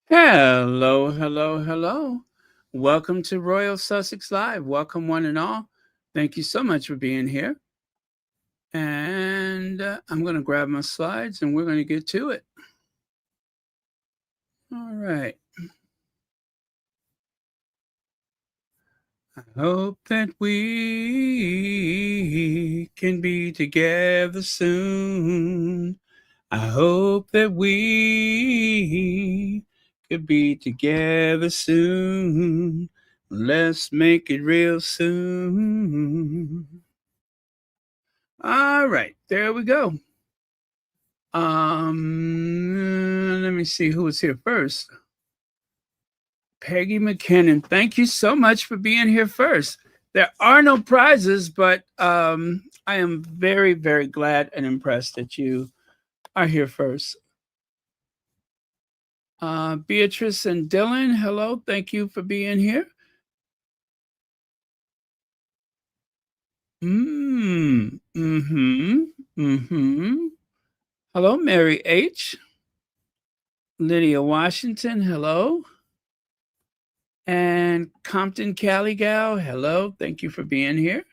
Hello, hello, hello. Welcome to Royal Sussex Live. Welcome, one and all. Thank you so much for being here. And I'm going to grab my slides and we're going to get to it. All right. I hope that we can be together soon. I hope that we could be together soon. Let's make it real soon. All right, there we go. Let me see who was here first. Peggy McKinnon, thank you so much for being here first. There are no prizes, but I am very, very glad and impressed that you are here first. Beatrice and Dylan, hello. Thank you for being here. Hello, Mary H. Lydia Washington, hello. And Compton Caligal, hello. Thank you for being here.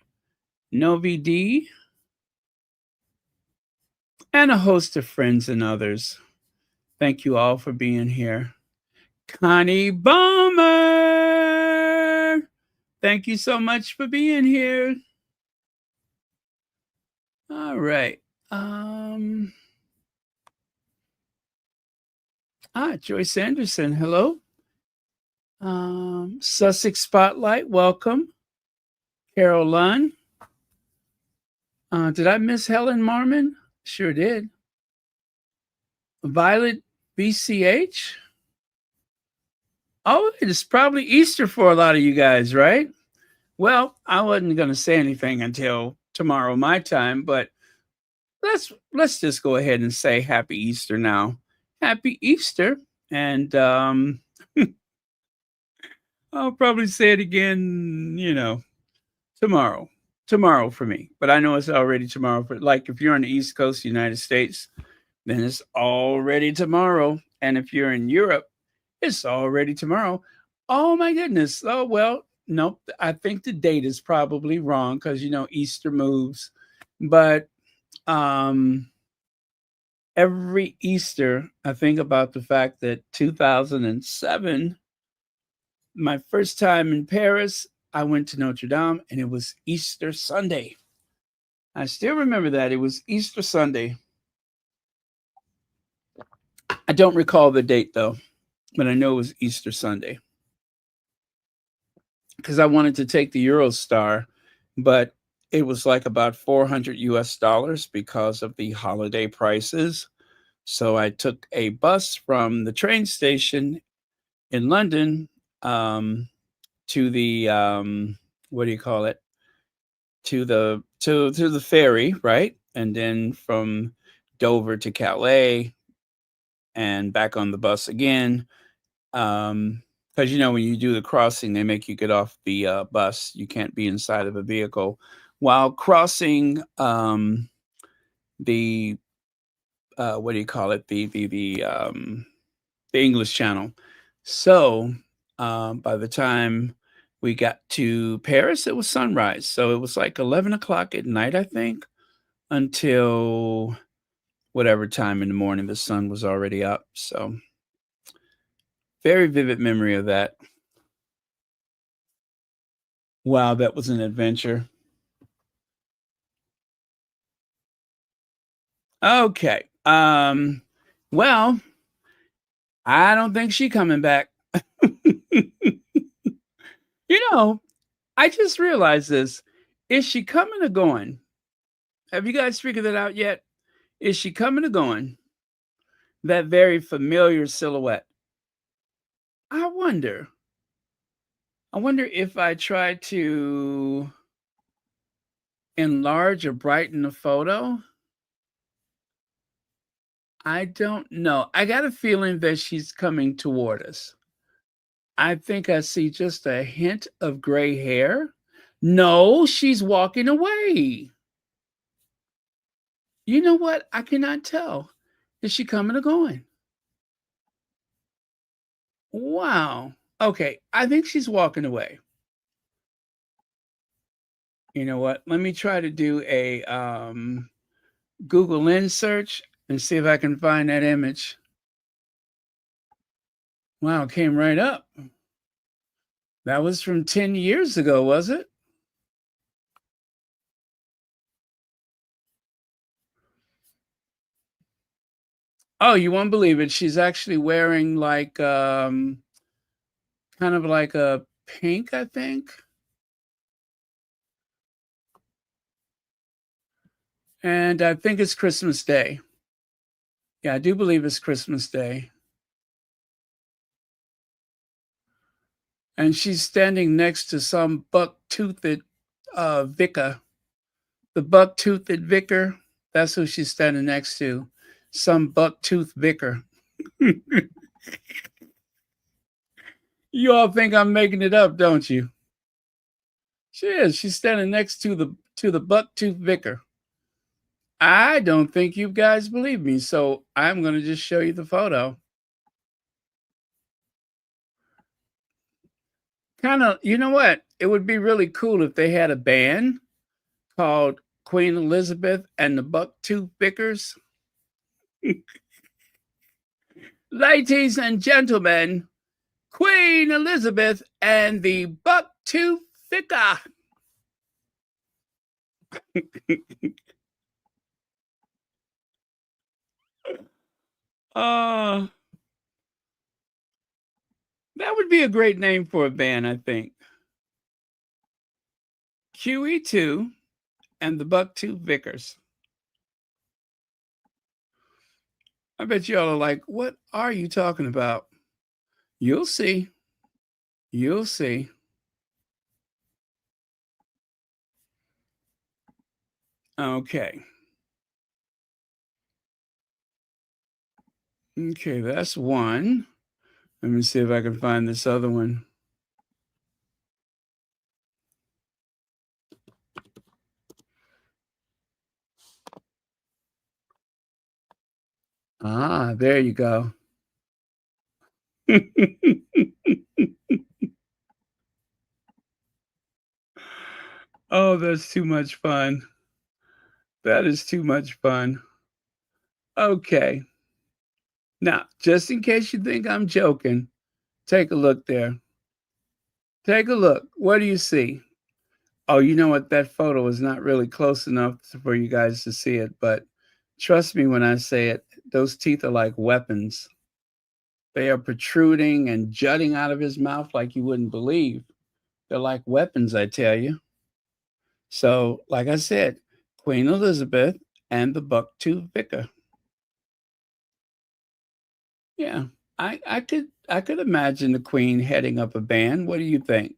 Novi D. And a host of friends and others. Thank you all for being here. Connie Bowmer, thank you so much for being here. All right. Joyce Anderson, hello. Sussex Spotlight, welcome. Carol Lunn. Did I miss Helen Marmon? Sure did. Violet BCH. Oh, it's probably Easter for a lot of you guys, right? Well, I wasn't going to say anything until tomorrow my time, but let's just go ahead and say Happy Easter now. Happy Easter, and I'll probably say it again, tomorrow for me. But I know it's already tomorrow. But like if you're on the East Coast of the United States, then it's already tomorrow. And if you're in Europe, it's already tomorrow. Oh my goodness. Oh, well, nope. I think the date is probably wrong because, Easter moves. But every Easter, I think about the fact that 2007, my first time in Paris, I went to Notre Dame and it was Easter Sunday. I still remember that. It was Easter Sunday. I don't recall the date though, but I know it was Easter Sunday. Because I wanted to take the Eurostar, but it was like about $400 US because of the holiday prices. So I took a bus from the train station in London to the what do you call it, to the ferry, right? And then from Dover to Calais and back on the bus again. Because when you do the crossing, they make you get off the bus. You can't be inside of a vehicle while crossing the what do you call it, the English Channel. So by the time we got to Paris, it was sunrise. So it was like 11 o'clock at night, I think, until whatever time in the morning the sun was already up. So very vivid memory of that. Wow, that was an adventure. Okay. Well, I don't think she coming back. You know, I just realized this. Is she coming or going? Have you guys figured that out yet? Is she coming or going? That very familiar silhouette. I wonder. I wonder if I try to enlarge or brighten the photo. I don't know. I got a feeling that she's coming toward us. I think I see just a hint of gray hair. No, she's walking away. You know what? I cannot tell. Is she coming or going? Wow. Okay, I think she's walking away. You know what? Let me try to do a Google Lens search and see if I can find that image. Wow, it came right up. That was from 10 years ago, was it? Oh, you won't believe it. She's actually wearing like kind of like a pink, I think. And I think it's Christmas Day. Yeah, I do believe it's Christmas Day. And she's standing next to some buck-toothed vicar. The buck-toothed vicar, that's who she's standing next to. Some buck-toothed vicar. You all think I'm making it up, don't you? She is. She's standing next to the buck-toothed vicar. I don't think you guys believe me, so I'm going to just show you the photo. Kind of, you know what? It would be really cool if they had a band called Queen Elizabeth and the Bucktooth Vicars. Ladies and gentlemen, Queen Elizabeth and the Bucktooth Vicar. uh, that would be a great name for a band, I think. QE2 and the Bucktooth Vicars. I bet y'all are like, what are you talking about? You'll see. You'll see. Okay. Okay, that's one. Let me see if I can find this other one. Ah, there you go. Oh, that's too much fun. That is too much fun. Okay. Now, just in case you think I'm joking, take a look there. Take a look. What do you see? Oh, you know what? That photo is not really close enough for you guys to see it, but trust me when I say it, those teeth are like weapons. They are protruding and jutting out of his mouth like you wouldn't believe. They're like weapons, I tell you. So, like I said, Queen Elizabeth and the Bucktooth Vicar. Yeah, I could imagine the Queen heading up a band. What do you think?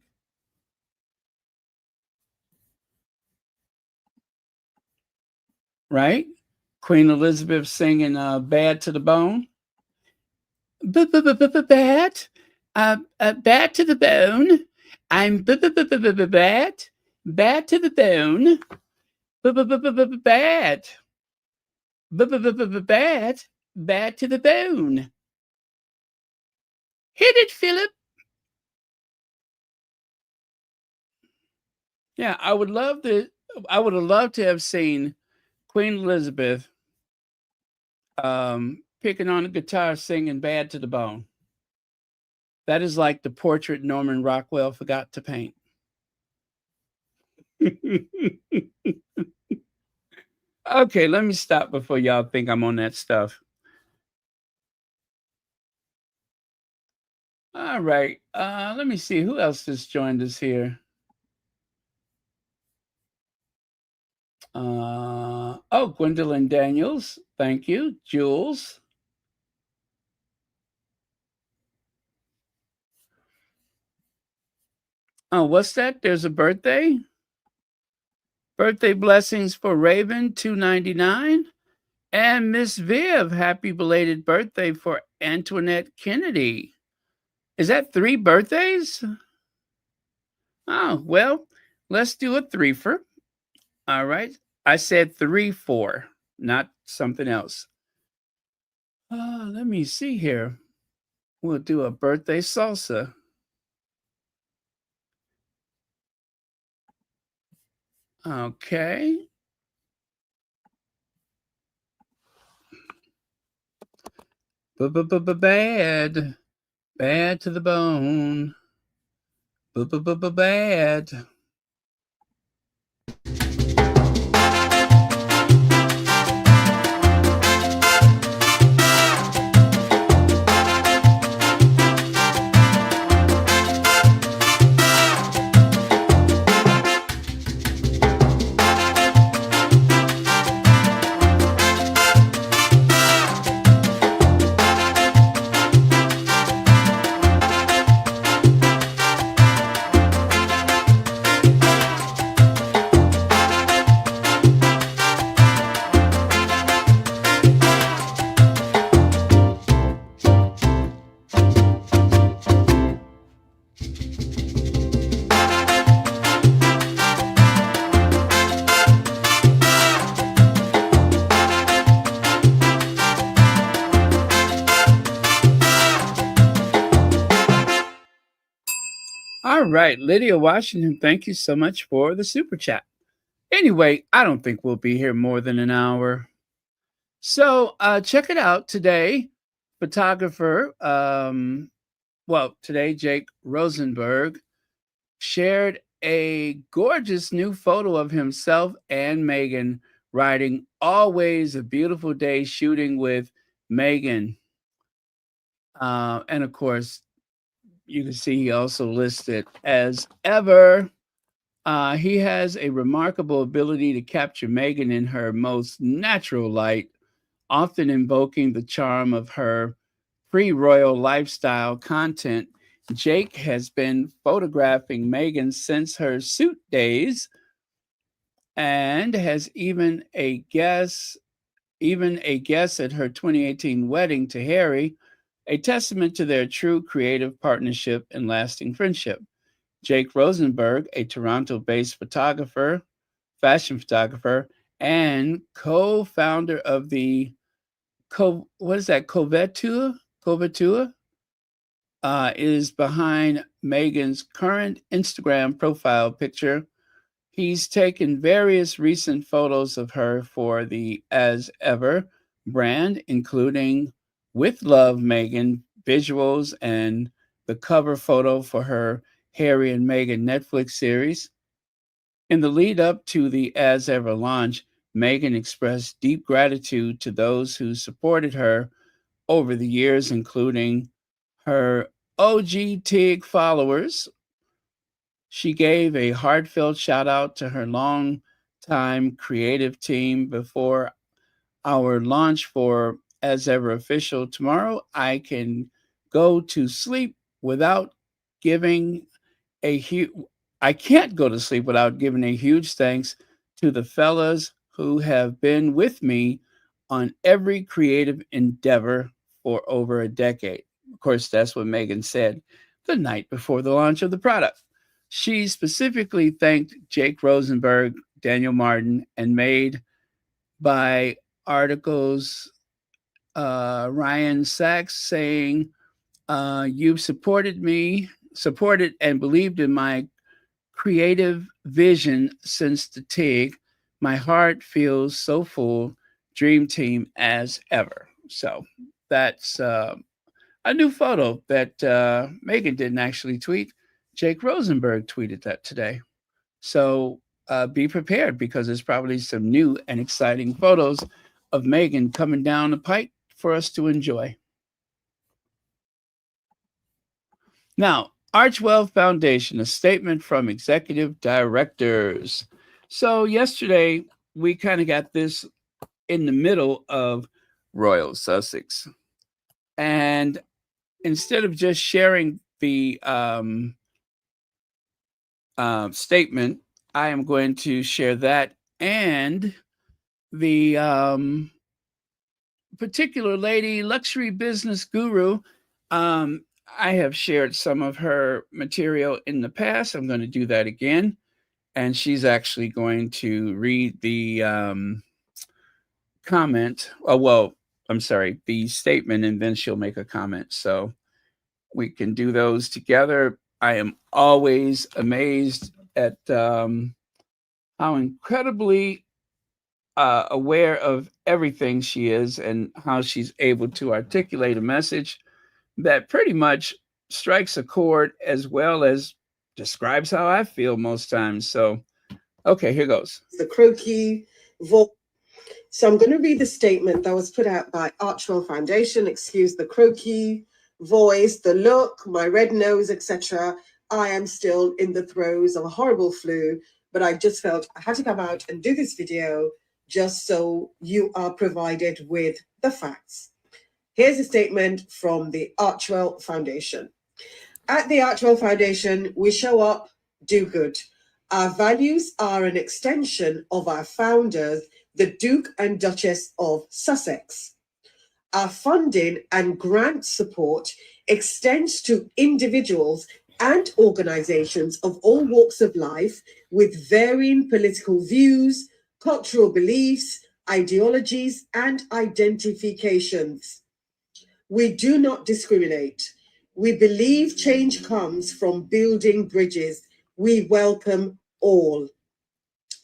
right? Queen Elizabeth singing "Bad to the Bone." Bad, bad to the bone. I'm bad, bad to the bone. Bad, bad, bad to the bone. Hit it, Philip. Yeah, I would love to. I would have loved to have seen Queen Elizabeth picking on a guitar, singing "Bad to the Bone." That is like the portrait Norman Rockwell forgot to paint. Okay, let me stop before y'all think I'm on that stuff. All right. Let me see who else just joined us here. Oh, Gwendolyn Daniels. Thank you. Jules. Oh, what's that? There's a birthday? Birthday blessings for Raven, 299. And Miss Viv, happy belated birthday for Antoinette Kennedy. Is that 3 birthdays? Oh, well, let's do a threefer. All right. I said 3-4, not something else. Let me see here. We'll do a birthday salsa. Okay. Bad. Bad to the bone. Bad. All right, Lydia Washington, thank you so much for the super chat. Anyway, I don't think we'll be here more than an hour. So check it out today. Photographer, today Jake Rosenberg shared a gorgeous new photo of himself and Meghan writing, "Always a beautiful day shooting with Meghan." And of course, you can see he also listed as ever. He has a remarkable ability to capture Meghan in her most natural light, often invoking the charm of her pre-royal lifestyle content. Jake has been photographing Meghan since her suit days and has even a guest at her 2018 wedding to Harry, a testament to their true creative partnership and lasting friendship. Jake Rosenberg, a Toronto-based fashion photographer, and co-founder of the Covetua, is behind Meghan's current Instagram profile picture. He's taken various recent photos of her for the As Ever brand, including With Love Meghan visuals and the cover photo for her Harry and Meghan Netflix series. In the lead up to the As Ever launch, Meghan expressed deep gratitude to those who supported her over the years, including her OG TIG followers. She gave a heartfelt shout out to her long-time creative team before our launch for As Ever Official. Tomorrow, I can go to sleep without giving I can't go to sleep without giving a huge thanks to the fellas who have been with me on every creative endeavor for over a decade. Of course, that's what Meghan said the night before the launch of the product. She specifically thanked Jake Rosenberg, Daniel Martin, and made by articles Ryan Sachs saying, you've supported and believed in my creative vision since the TIG. My heart feels so full. Dream team as ever. So that's a new photo that Meghan didn't actually tweet. Jake Rosenberg tweeted that today. So be prepared because there's probably some new and exciting photos of Meghan coming down the pike for us to enjoy. Now, Archewell Foundation, a statement from executive directors. So yesterday we kind of got this in the middle of Royal Sussex. And instead of just sharing the statement, I am going to share that and the particular lady, luxury business guru. I have shared some of her material in the past. I'm going to do that again. And she's actually going to read the comment. Oh, well, I'm sorry, the statement, and then she'll make a comment. So we can do those together. I am always amazed at how incredibly aware of everything she is and how she's able to articulate a message that pretty much strikes a chord as well as describes how I feel most times. So, okay, here goes. The croaky voice. So I'm going to read the statement that was put out by Archewell Foundation. Excuse the croaky voice, the look, my red nose, etc. I am still in the throes of a horrible flu, but I just felt I had to come out and do this video just so you are provided with the facts. Here's a statement from the Archewell Foundation. At the Archewell Foundation, we show up, do good. Our values are an extension of our founders, the Duke and Duchess of Sussex. Our funding and grant support extends to individuals and organizations of all walks of life with varying political views, cultural beliefs, ideologies, and identifications. We do not discriminate. We believe change comes from building bridges. We welcome all.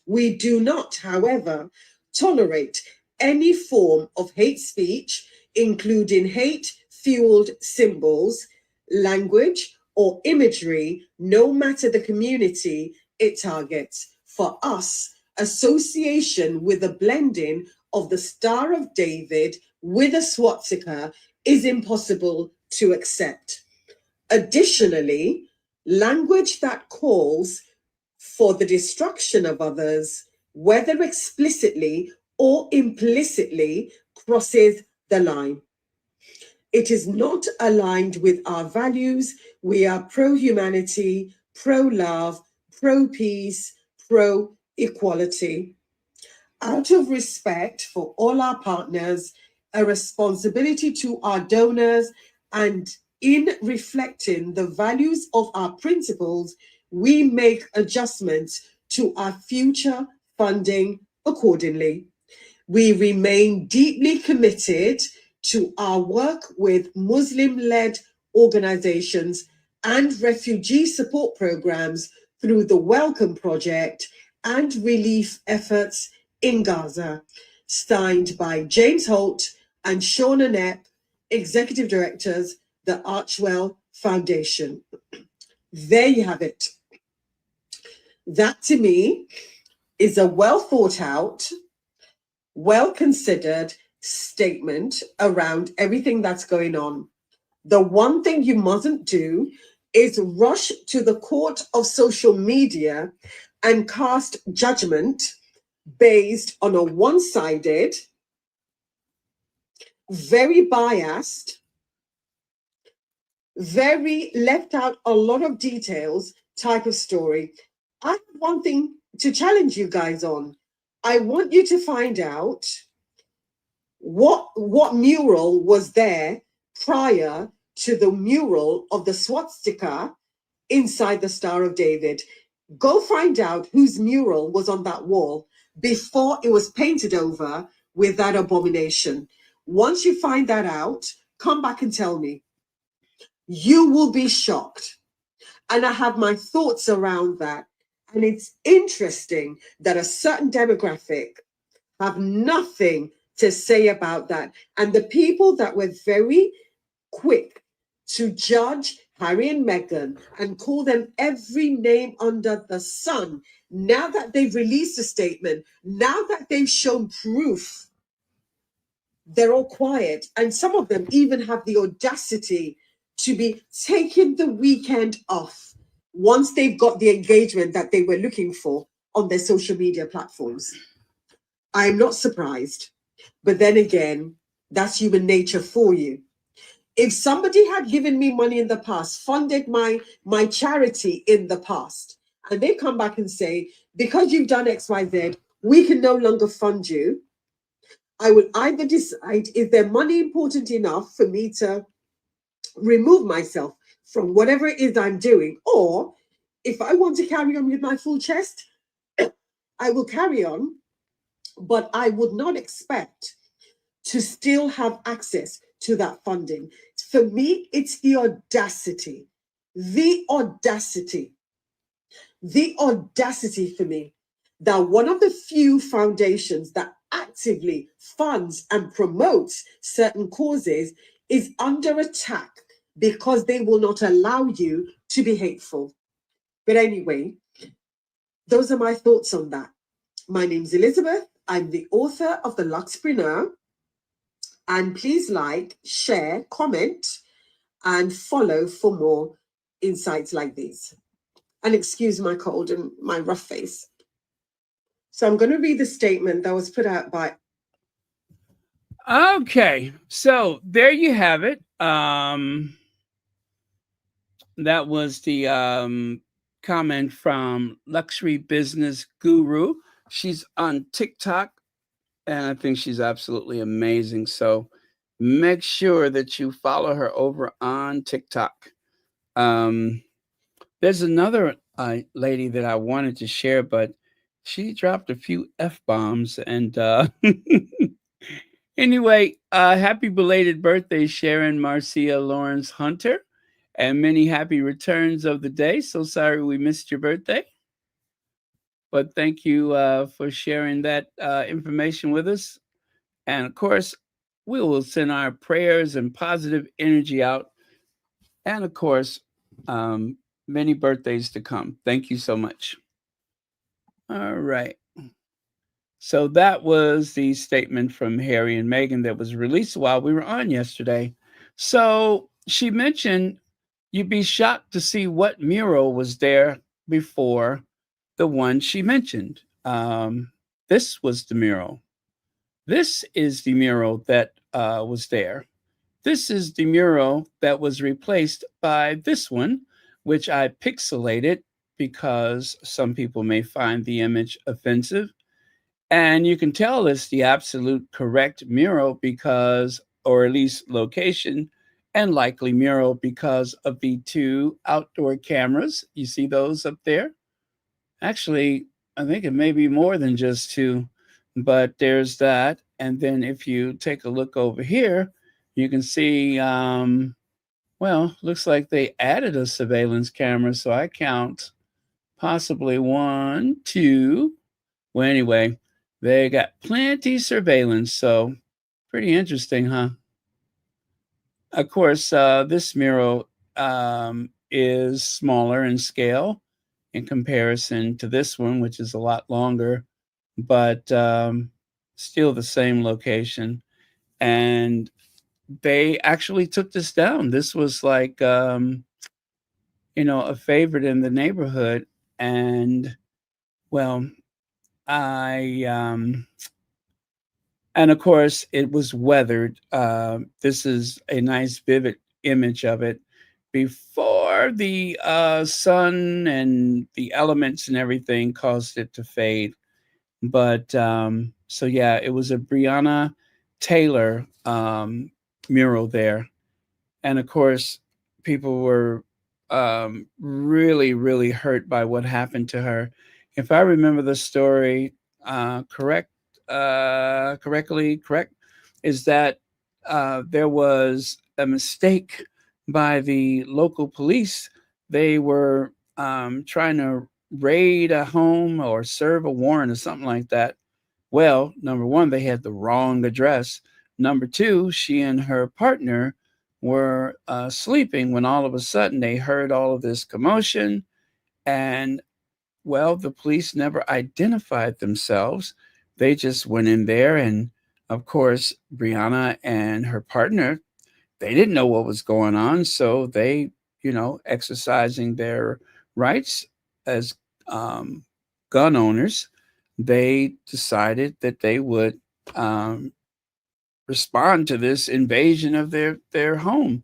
We do not, however, tolerate any form of hate speech, including hate-fueled symbols, language, or imagery, no matter the community it targets. For us, association with a blending of the Star of David with a swastika is impossible to accept. Additionally, language that calls for the destruction of others, whether explicitly or implicitly, crosses the line. It is not aligned with our values. We are pro-humanity, pro-love, pro-peace, pro-equality. Out of respect for all our partners, a responsibility to our donors, and in reflecting the values of our principles, we make adjustments to our future funding accordingly. We remain deeply committed to our work with Muslim-led organizations and refugee support programs through the Welcome Project and relief efforts in Gaza, signed by James Holt and Shauna Knepp, Executive Directors, the Archewell Foundation. There you have it. That to me is a well thought out, well considered statement around everything that's going on. The one thing you mustn't do is rush to the court of social media and cast judgment based on a one-sided, very biased, very left out a lot of details type of story. I have one thing to challenge you guys on. I want you to find out what mural was there prior to the mural of the swastika inside the Star of David. Go find out whose mural was on that wall before it was painted over with that abomination. Once you find that out, come back and tell me. You will be shocked. And I have my thoughts around that. And it's interesting that a certain demographic have nothing to say about that. And the people that were very quick to judge Harry and Meghan and call them every name under the sun, now that they've released a statement, now that they've shown proof, they're all quiet. And some of them even have the audacity to be taking the weekend off once they've got the engagement that they were looking for on their social media platforms. I'm not surprised. But then again, that's human nature for you. If somebody had given me money in the past, funded my charity in the past, and they come back and say, because you've done XYZ, we can no longer fund you, I would either decide, is their money important enough for me to remove myself from whatever it is I'm doing, or if I want to carry on with my full chest, I will carry on, but I would not expect to still have access to that funding. For me, it's the audacity for me that one of the few foundations that actively funds and promotes certain causes is under attack because they will not allow you to be hateful. But anyway, those are my thoughts on that. My name's Elizabeth. I'm the author of The Luxpreneur. And please like, share, comment, and follow for more insights like these. And excuse my cold and my rough face. So I'm going to read the statement that was put out by... Okay, so there you have it. That was the comment from Luxury Business Guru. She's on TikTok, and I think she's absolutely amazing. So make sure that you follow her over on TikTok. There's another lady that I wanted to share, but she dropped a few F-bombs. And anyway, happy belated birthday, Sharon Marcia Lawrence Hunter, and many happy returns of the day. So sorry we missed your birthday. But thank you for sharing that information with us. And of course, we will send our prayers and positive energy out. And of course, many birthdays to come. Thank you so much. All right. So that was the statement from Harry and Meghan that was released while we were on yesterday. So she mentioned you'd be shocked to see what mural was there before the one she mentioned. This was the mural. This is the mural that was there. This is the mural that was replaced by this one, which I pixelated because some people may find the image offensive. And you can tell it's the absolute correct mural because, or at least location, and likely mural because of the two outdoor cameras. You see those up there? Actually, I think it may be more than just two, but there's that. And then if you take a look over here, you can see, looks like they added a surveillance camera. So I count possibly one, two. Well, anyway, they got plenty surveillance. So pretty interesting, huh? Of course, this mural is smaller in scale in comparison to this one, which is a lot longer, but still the same location. And they actually took this down. This was like, a favorite in the neighborhood. And well, and of course it was weathered. This is a nice vivid image of it before the sun and the elements and everything caused it to fade. But so yeah, it was a Breonna Taylor mural there, and of course, people were really, really hurt by what happened to her. If I remember the story correct, is that there was a mistake by the local police. They were trying to raid a home or serve a warrant or something like that. Well, number one, they had the wrong address. Number two, she and her partner were sleeping when all of a sudden they heard all of this commotion. And, well, the police never identified themselves. They just went in there. And, of course, Brianna and her partner, they didn't know what was going on. So they, exercising their rights as um, gun owners, they decided that they would um, respond to this invasion of their home.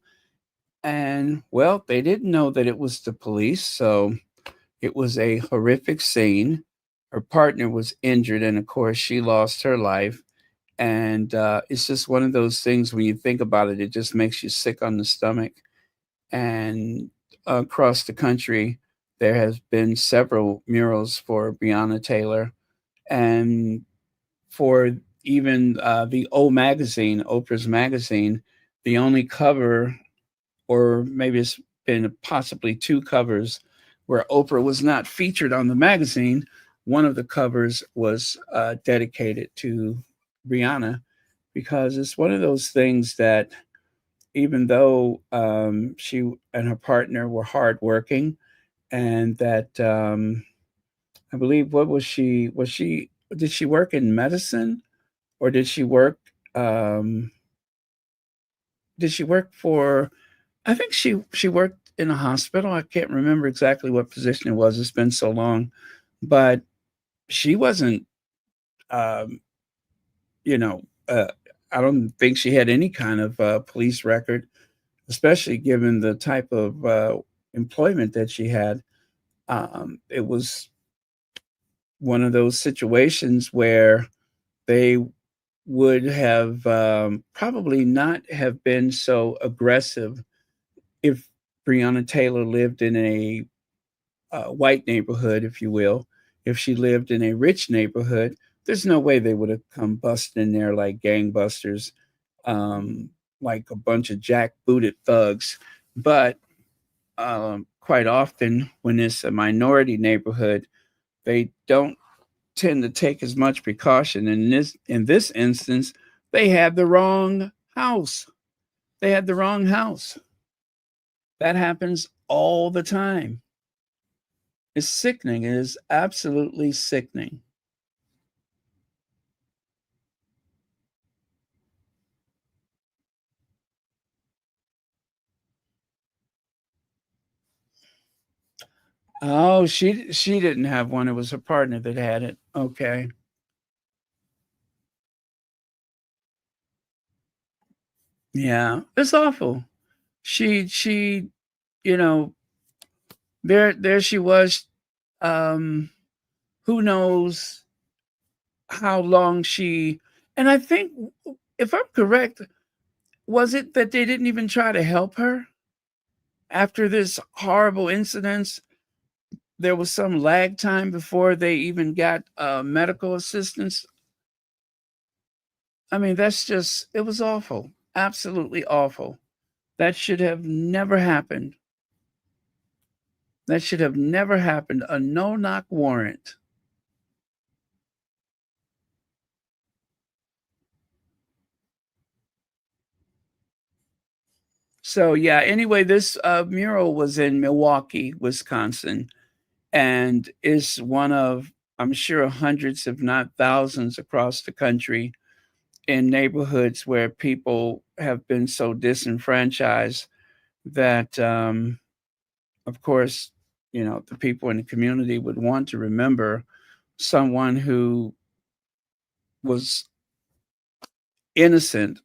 And well, they didn't know that it was the police, so it was a horrific scene. Her partner was injured, and of course, she lost her life. And it's just one of those things when you think about it, it just makes you sick on the stomach. And across the country, there has been several murals for Breonna Taylor, and for even the old magazine, Oprah's magazine, the only cover, or maybe it's been possibly two covers, where Oprah was not featured on the magazine. One of the covers was dedicated to Rihanna, because it's one of those things that even though she and her partner were hardworking, and that I believe, what was she? Did she work in medicine, or um did she work for, I think she worked in a hospital. I can't remember exactly what position it was. It's been so long. But she wasn't um you know I don't think she had any kind of police record, especially given the type of employment that she had. It was one of those situations where they would have probably not have been so aggressive if Breonna Taylor lived in a white neighborhood, if you will. If she lived in a rich neighborhood, there's no way they would have come busting in there like gangbusters, um, like a bunch of jackbooted thugs. But quite often, when it's a minority neighborhood, they don't tend to take as much precaution. In this instance, they had the wrong house. They had the wrong house. That happens all the time. It's sickening. It is absolutely sickening. Oh, she didn't have one. It was her partner that had it. Okay. Yeah. It's awful. She you know, there she was. Um, who knows how long she, and I think, if I'm correct, was it that they didn't even try to help her after this horrible incident? There was some lag time before they even got medical assistance. I mean, it was awful. Absolutely awful. That should have never happened. That should have never happened. A no knock warrant. So, yeah, anyway, this mural was in Milwaukee, Wisconsin, and is one of, I'm sure, hundreds, if not thousands, across the country, in neighborhoods where people have been so disenfranchised that, of course, the people in the community would want to remember someone who was innocent,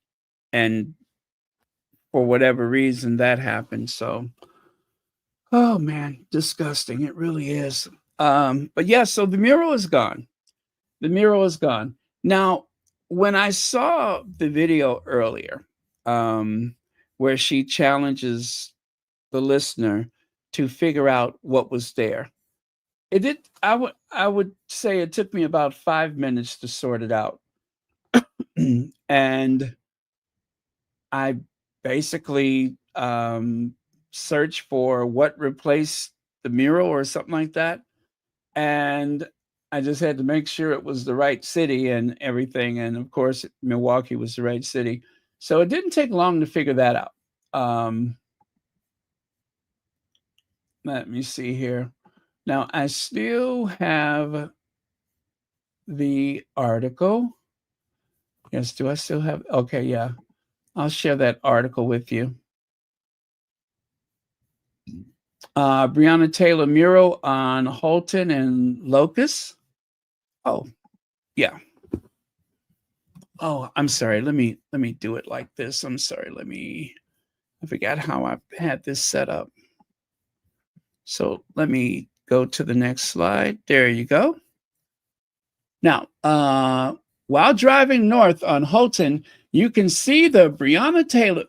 and for whatever reason that happened. So, oh man, disgusting. It really is. But yeah, so the mural is gone. The mural is gone. Now, when I saw the video earlier, where she challenges the listener to figure out what was there, it did. I would say it took me about 5 minutes to sort it out, and I basically searched for what replaced the mural or something like that, and I just had to make sure it was the right city and everything. And of course, Milwaukee was the right city, so it didn't take long to figure that out. Um, Let me see here. Now I still have the article. Yes, do I still have? Okay, yeah. I'll share that article with you. Breonna Taylor mural on Holton and Locust. Oh, yeah. Oh, I'm sorry. Let me do it like this. I'm sorry. I forgot how I had this set up. So let me go to the next slide. There you go. Now, while driving north on Holton, you can see the Breonna Taylor,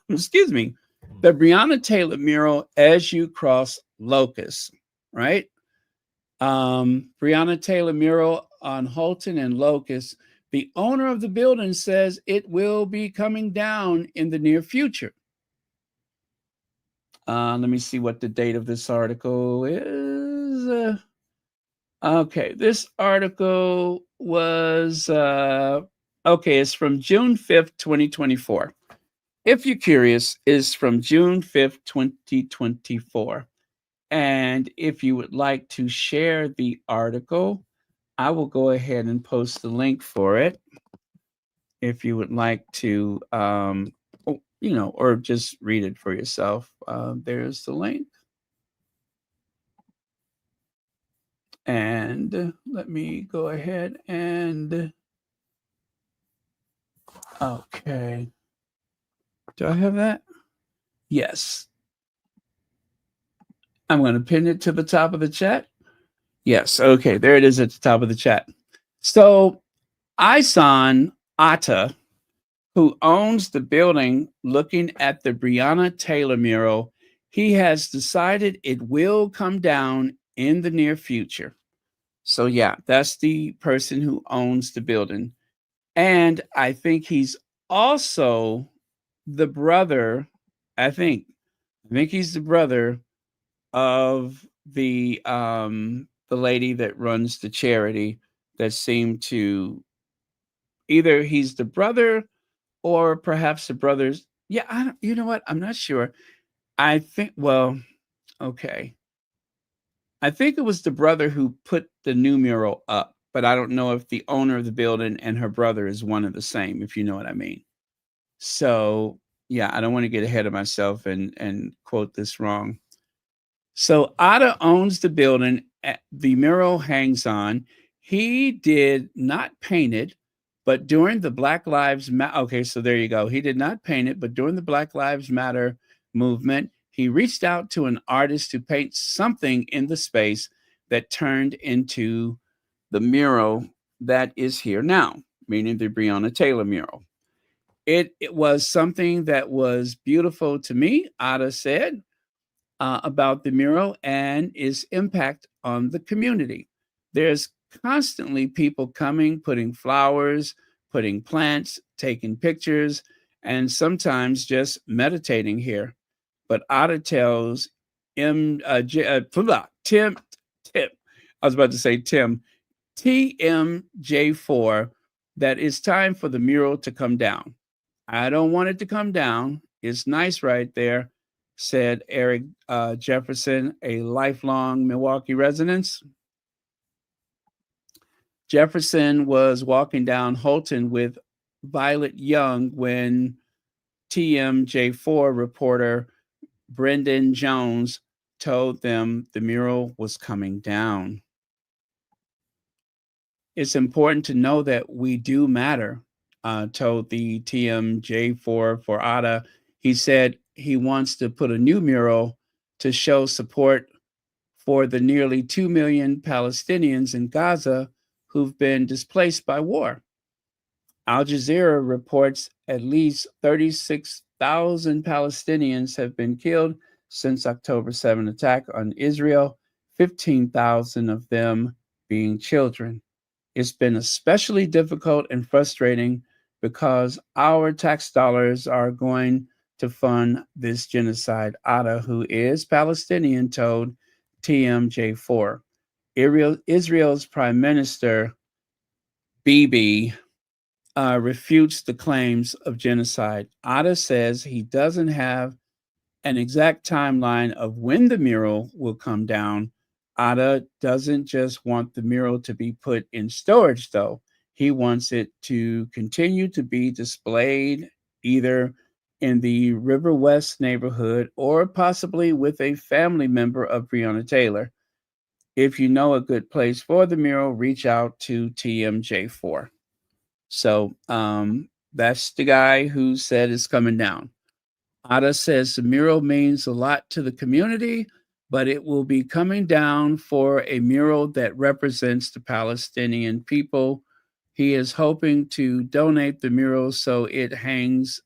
excuse me, the Breonna Taylor mural as you cross Locust, right? Breonna Taylor mural on Holton and Locust. The owner of the building says it will be coming down in the near future. Let me see what the date of this article is. Okay, this article was, okay, it's from June 5th, 2024. If you're curious, it's from June 5th, 2024. And if you would like to share the article, I will go ahead and post the link for it. If you would like to, or just read it for yourself, there's the link. And let me go ahead and, okay. Do I have that? Yes. I'm going to pin it to the top of the chat. Yes. Okay. There it is at the top of the chat. So Isan Atta, who owns the building looking at the Breonna Taylor mural, he has decided it will come down in the near future. So yeah, that's the person who owns the building. And I think he's also the brother, I think he's the brother of the lady that runs the charity that seemed to, either he's the brother or perhaps the brothers. Yeah, you know what? I'm not sure. I think, well, okay. I think it was the brother who put the new mural up, but I don't know if the owner of the building and her brother is one and the same, if you know what I mean. So yeah, I don't want to get ahead of myself and quote this wrong. So Ada owns the building the mural hangs on. He did not paint it, but during the Black Lives Matter, okay, so there you go. He did not paint it, but during the Black Lives Matter movement, he reached out to an artist to paint something in the space that turned into the mural that is here now, meaning the Breonna Taylor mural. It was something that was beautiful to me, Ada said, about the mural and its impact on the community. There's constantly people coming, putting flowers, putting plants, taking pictures, and sometimes just meditating here. But Ada tells Tim, I was about to say Tim, TMJ4, that it's time for the mural to come down. I don't want it to come down. It's nice right there, said Eric Jefferson, a lifelong Milwaukee resident. Jefferson was walking down Holton with Violet Young when TMJ4 reporter Brendan Jones told them the mural was coming down. It's important to know that we do matter, told the TMJ4 for Ada. He said he wants to put a new mural to show support for the nearly 2 million Palestinians in Gaza who've been displaced by war. Al Jazeera reports at least 36,000 Palestinians have been killed since October 7 attack on Israel, 15,000 of them being children. It's been especially difficult and frustrating because our tax dollars are going to fund this genocide, Atta, who is Palestinian, told TMJ4. Israel's Prime Minister Bibi refutes the claims of genocide. Atta says he doesn't have an exact timeline of when the mural will come down. Atta doesn't just want the mural to be put in storage, though. He wants it to continue to be displayed either in the River West neighborhood or possibly with a family member of Breonna Taylor. If you know a good place for the mural, reach out to TMJ4. So that's the guy who said it's coming down. Atta says the mural means a lot to the community, but it will be coming down for a mural that represents the Palestinian people. He is hoping to donate the mural so it hangs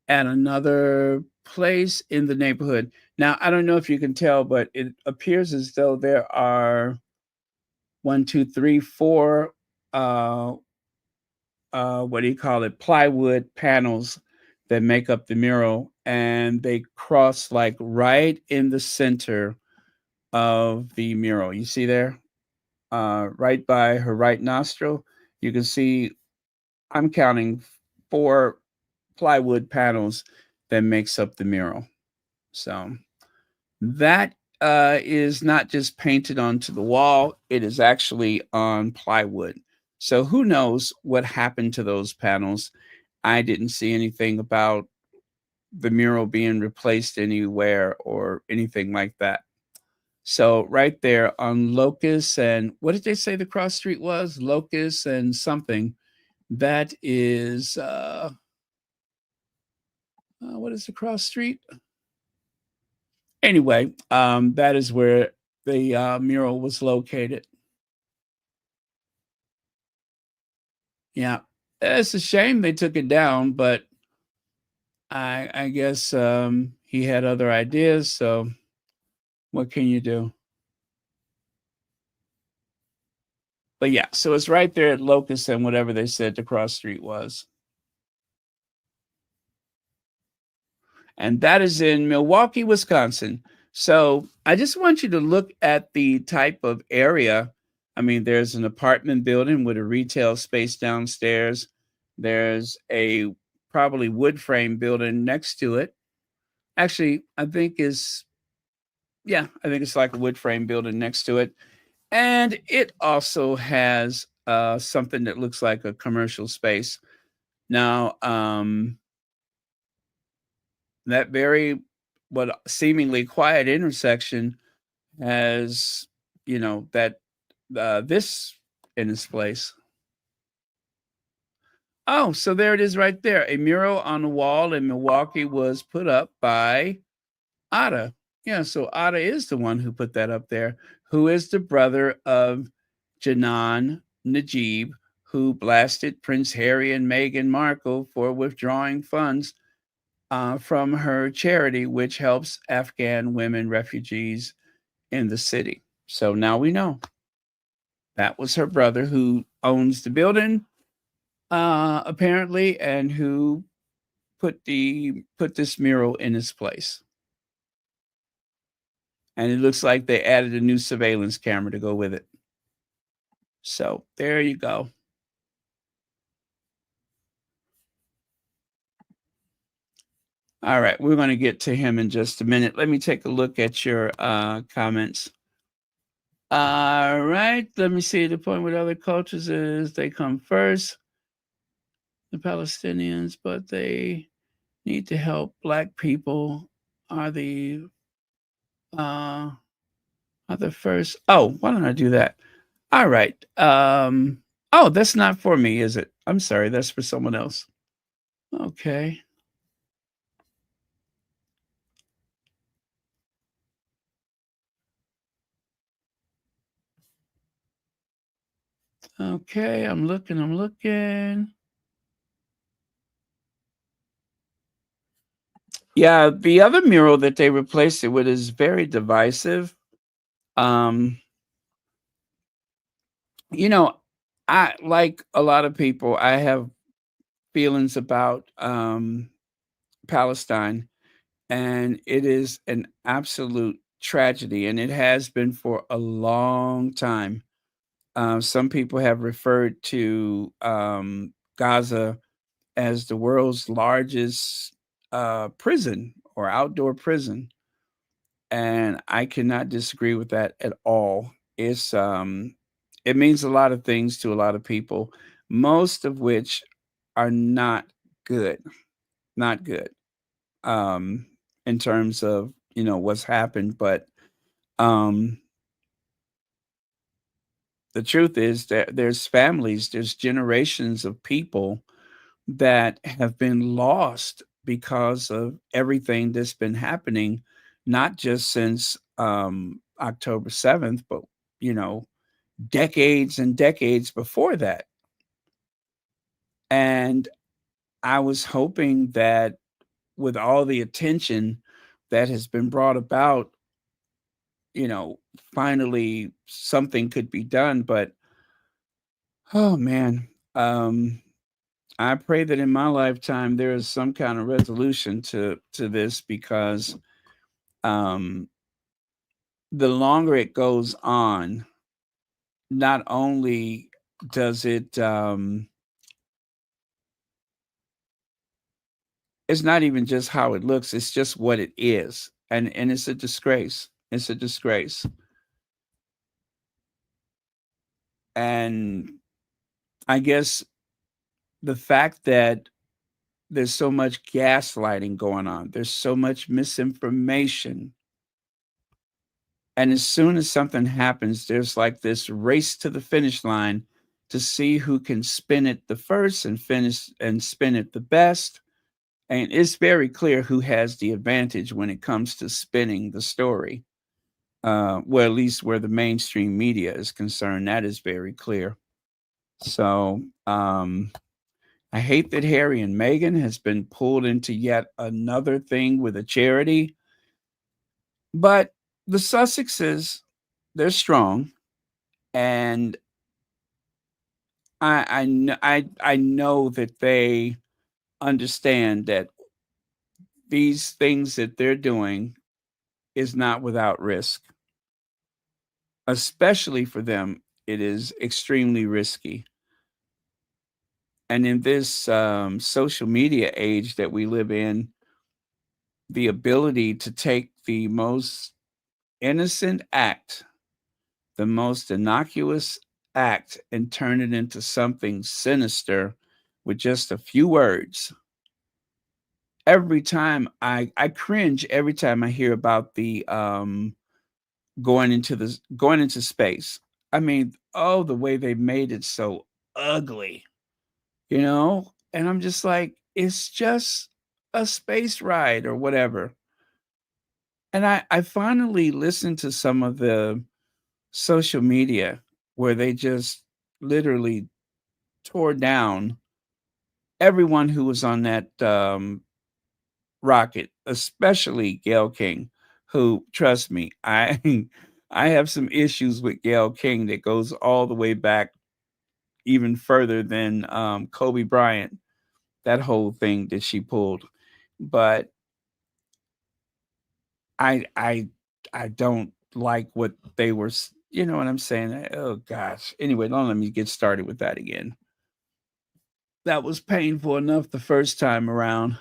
at another place in the neighborhood. Now, I don't know if you can tell, but it appears as though there are one, two, three, four what do you call it, plywood panels that make up the mural, and they cross like right in the center of the mural. You see there, right by her right nostril, you can see I'm counting four plywood panels that makes up the mural. So that is not just painted onto the wall, it is actually on plywood. So who knows what happened to those panels? I didn't see anything about the mural being replaced anywhere or anything like that. So right there on Locust and what did they say the cross street was? Locust and something. That is what is the cross street? Anyway, that is where the mural was located. Yeah, it's a shame they took it down, but I guess he had other ideas. So what can you do? But yeah, so it's right there at Locust and whatever they said the cross street was. And that is in Milwaukee, Wisconsin. So I just want you to look at the type of area. I mean, there's an apartment building with a retail space downstairs. There's a probably wood frame building next to it. Actually, I think it's like a wood frame building next to it. And it also has something that looks like a commercial space. Now, that very what seemingly quiet intersection has, that this in its place. Oh, so there it is right there. A mural on the wall in Milwaukee was put up by Atta. Yeah, so Atta is the one who put that up there, who is the brother of Janan Najib, who blasted Prince Harry and Meghan Markle for withdrawing funds from her charity, which helps Afghan women refugees in the city. So now we know that was her brother who owns the building, apparently, and who put this mural in its place. And it looks like they added a new surveillance camera to go with it. So there you go. All right, we're going to get to him in just a minute. Let me take a look at your comments. All right, let me see. The point with other cultures is they come first, the Palestinians, but they need to help Black people are the first. Oh, why don't I do that? All right. Oh, that's not for me, is it? I'm sorry, that's for someone else. Okay. Okay, I'm looking. Yeah, the other mural that they replaced it with is very divisive. Um, you know, I like a lot of people, I have feelings about Palestine, and it is an absolute tragedy, and it has been for a long time. Some people have referred to Gaza as the world's largest prison or outdoor prison, and I cannot disagree with that at all. It means a lot of things to a lot of people, most of which are not good, not good um, in terms of what's happened. But um, the truth is that there's families, there's generations of people that have been lost because of everything that's been happening, not just since October 7th, but you know, decades and decades before that. And I was hoping that with all the attention that has been brought about, you know, finally something could be done. But oh man, um, I pray that in my lifetime there is some kind of resolution to this because um, the longer it goes on, not only does it it's not even just how it looks, it's just what it is. And it's a disgrace. It's a disgrace. And I guess the fact that there's so much gaslighting going on, there's so much misinformation. And as soon as something happens, there's like this race to the finish line to see who can spin it the first and finish and spin it the best. And it's very clear who has the advantage when it comes to spinning the story. Well, at least where the mainstream media is concerned, that is very clear. So I hate that Harry and Meghan has been pulled into yet another thing with a charity, but the Sussexes, they're strong, and I know that they understand that these things that they're doing is not without risk. Especially for them, it is extremely risky. And in this social media age that we live in, the ability to take the most innocent act, the most innocuous act, and turn it into something sinister with just a few words. Every time I cringe every time I hear about the going into space. I mean, oh, the way they made it so ugly, you know? And I'm just like, it's just a space ride or whatever. And I finally listened to some of the social media where they just literally tore down everyone who was on that rocket, especially Gail King, who, trust me, I I have some issues with Gail King that goes all the way back even further than Kobe Bryant, that whole thing that she pulled. But I I I don't like what they were, you know what I'm saying? Oh gosh. Anyway, don't let me get started with that again. That was painful enough the first time around.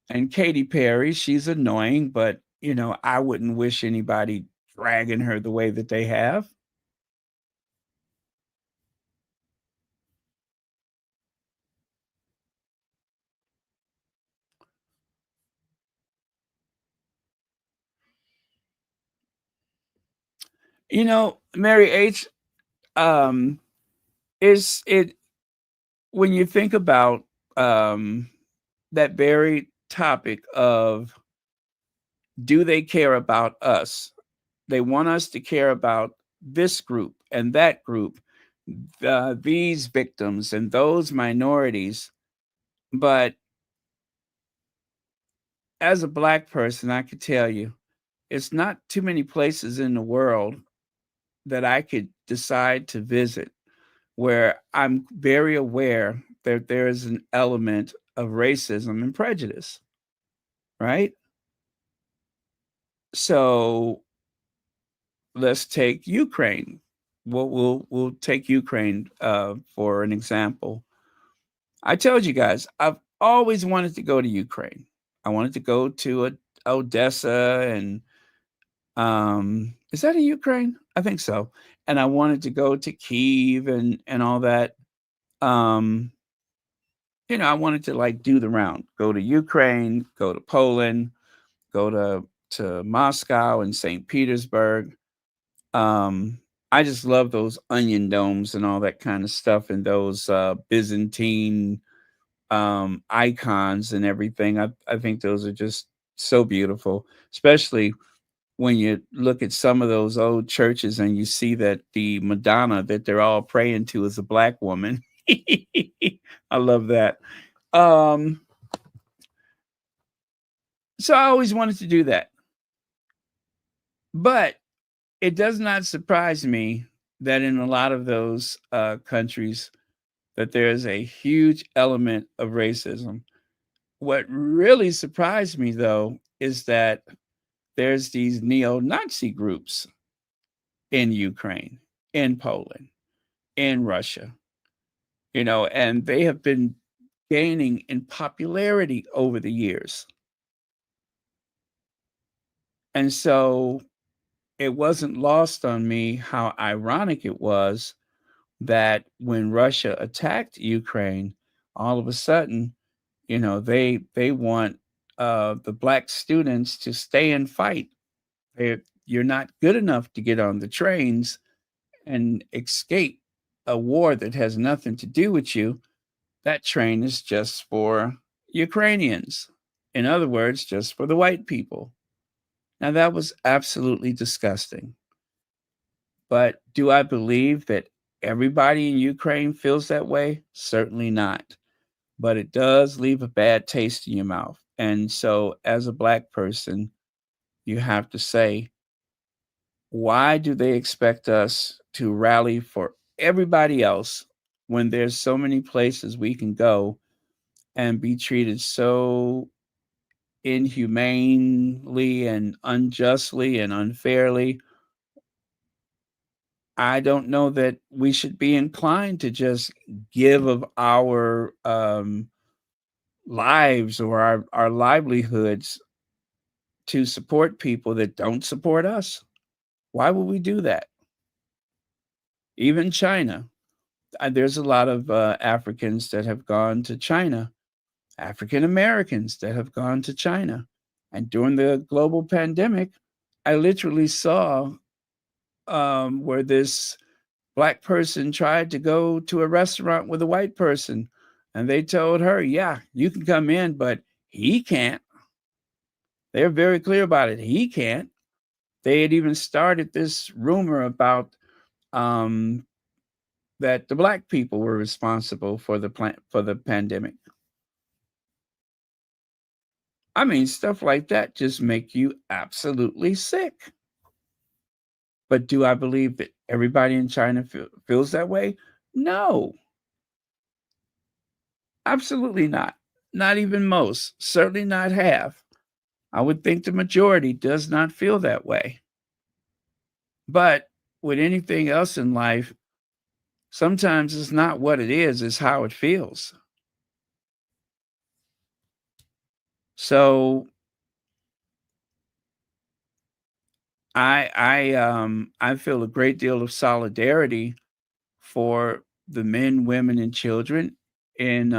And Katy Perry, she's annoying, but I wouldn't wish anybody dragging her the way that they have. Mary H, um, is it when you think about um that very topic of do they care about us? They want us to care about this group and that group, these victims and those minorities. But as a Black person, I could tell you, it's not too many places in the world that I could decide to visit where I'm very aware that there is an element of racism and prejudice, right? So let's take Ukraine. We'll take Ukraine for an example. I told you guys I've always wanted to go to Ukraine. I wanted to go to Odessa, and is that in Ukraine? I think so. And I wanted to go to Kyiv and all that. Um, I wanted to like do the round, go to Ukraine, go to Poland, go to Moscow and St. Petersburg. Um, I just love those onion domes and all that kind of stuff, and those Byzantine icons and everything. I think those are just so beautiful, especially when you look at some of those old churches and you see that the Madonna that they're all praying to is a Black woman. I love that. Um, so I always wanted to do that. But it does not surprise me that in a lot of those countries that there is a huge element of racism. What really surprised me, though, is that there's these neo-Nazi groups in Ukraine, in Poland, in Russia, and they have been gaining in popularity over the years. And so it wasn't lost on me how ironic it was that when Russia attacked Ukraine, all of a sudden, they want the Black students to stay and fight. You're not good enough to get on the trains and escape a war that has nothing to do with you. That train is just for Ukrainians. In other words, just for the white people. Now, that was absolutely disgusting. But do I believe that everybody in Ukraine feels that way? Certainly not. But it does leave a bad taste in your mouth. And so, as a Black person, you have to say, why do they expect us to rally for everybody else when there's so many places we can go and be treated so inhumanely and unjustly and unfairly? I don't know that we should be inclined to just give of our lives or our livelihoods to support people that don't support us. Why would we do that? Even China. There's a lot of Africans that have gone to China, African Americans that have gone to China. And during the global pandemic, I literally saw where this Black person tried to go to a restaurant with a white person, and they told her, yeah, you can come in, but he can't. They're very clear about it. He can't. They had even started this rumor about um, that the Black people were responsible for the pandemic. I mean, stuff like that just make you absolutely sick. But do I believe that everybody in China feels that way? No, absolutely not. Not even most, certainly not half. I would think the majority does not feel that way. But with anything else in life, sometimes it's not what it is, it's how it feels. So I feel a great deal of solidarity for the men, women, and children in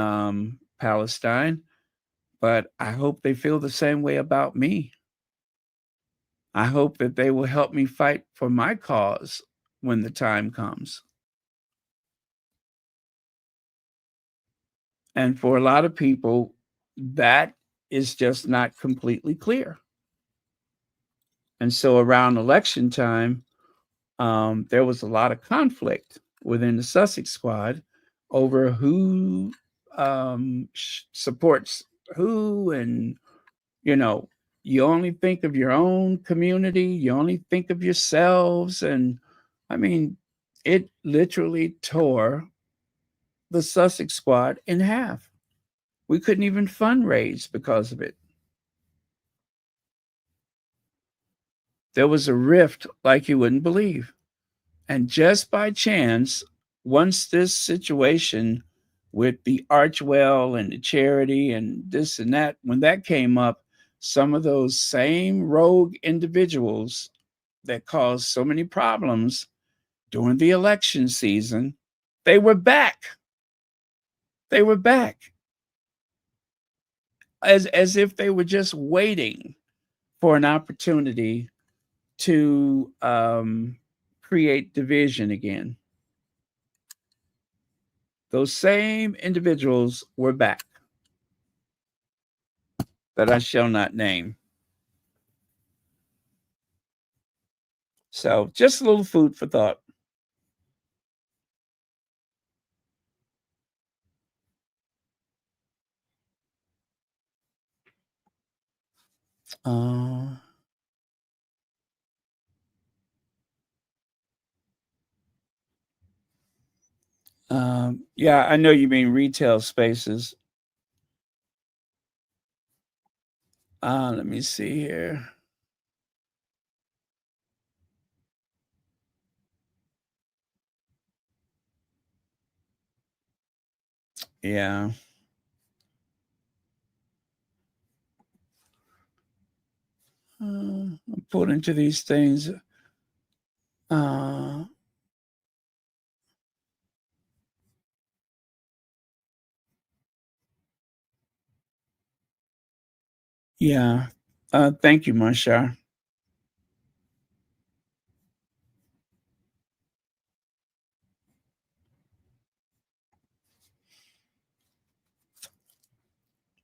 Palestine, but I hope they feel the same way about me. I hope that they will help me fight for my cause when the time comes. And for a lot of people, that is just not completely clear. And so around election time, there was a lot of conflict within the Sussex squad over who supports who, and you know, you only think of your own community, you only think of yourselves, and I mean, it literally tore the Sussex squad in half. We couldn't even fundraise because of it. There was a rift like you wouldn't believe. And just by chance, once this situation with the Archewell and the charity and this and that, when that came up, some of those same rogue individuals that caused so many problems during the election season, they were back. They were back as if they were just waiting for an opportunity to create division again. Those same individuals were back that I shall not name. So just a little food for thought. Uh, yeah, I know you mean retail spaces. Let me see here. Yeah. I'm put into these things. Uh, yeah. Thank you, Marshar.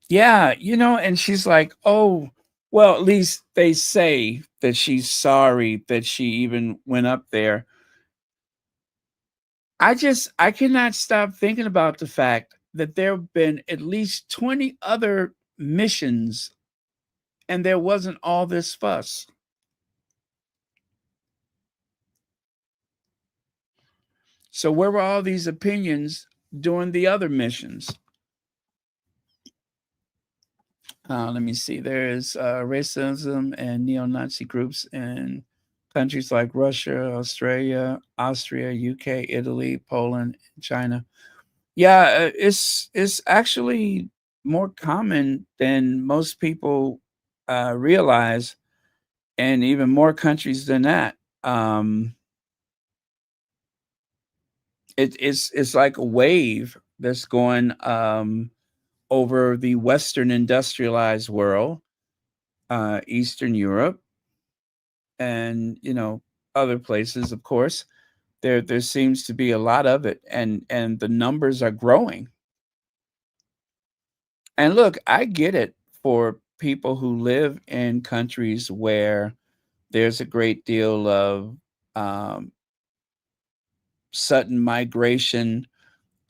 Yeah, and she's like, oh, well, at least they say that she's sorry that she even went up there. I cannot stop thinking about the fact that there have been at least 20 other missions and there wasn't all this fuss. So where were all these opinions during the other missions? Let me see. There's racism and neo-Nazi groups in countries like Russia, Australia, Austria, UK, Italy, Poland, and China. Yeah, it's actually more common than most people realize, and even more countries than that. Um, it's like a wave that's going over the Western industrialized world, Eastern Europe, and other places. Of course, there seems to be a lot of it, and the numbers are growing. And look, I get it for people who live in countries where there's a great deal of um, sudden migration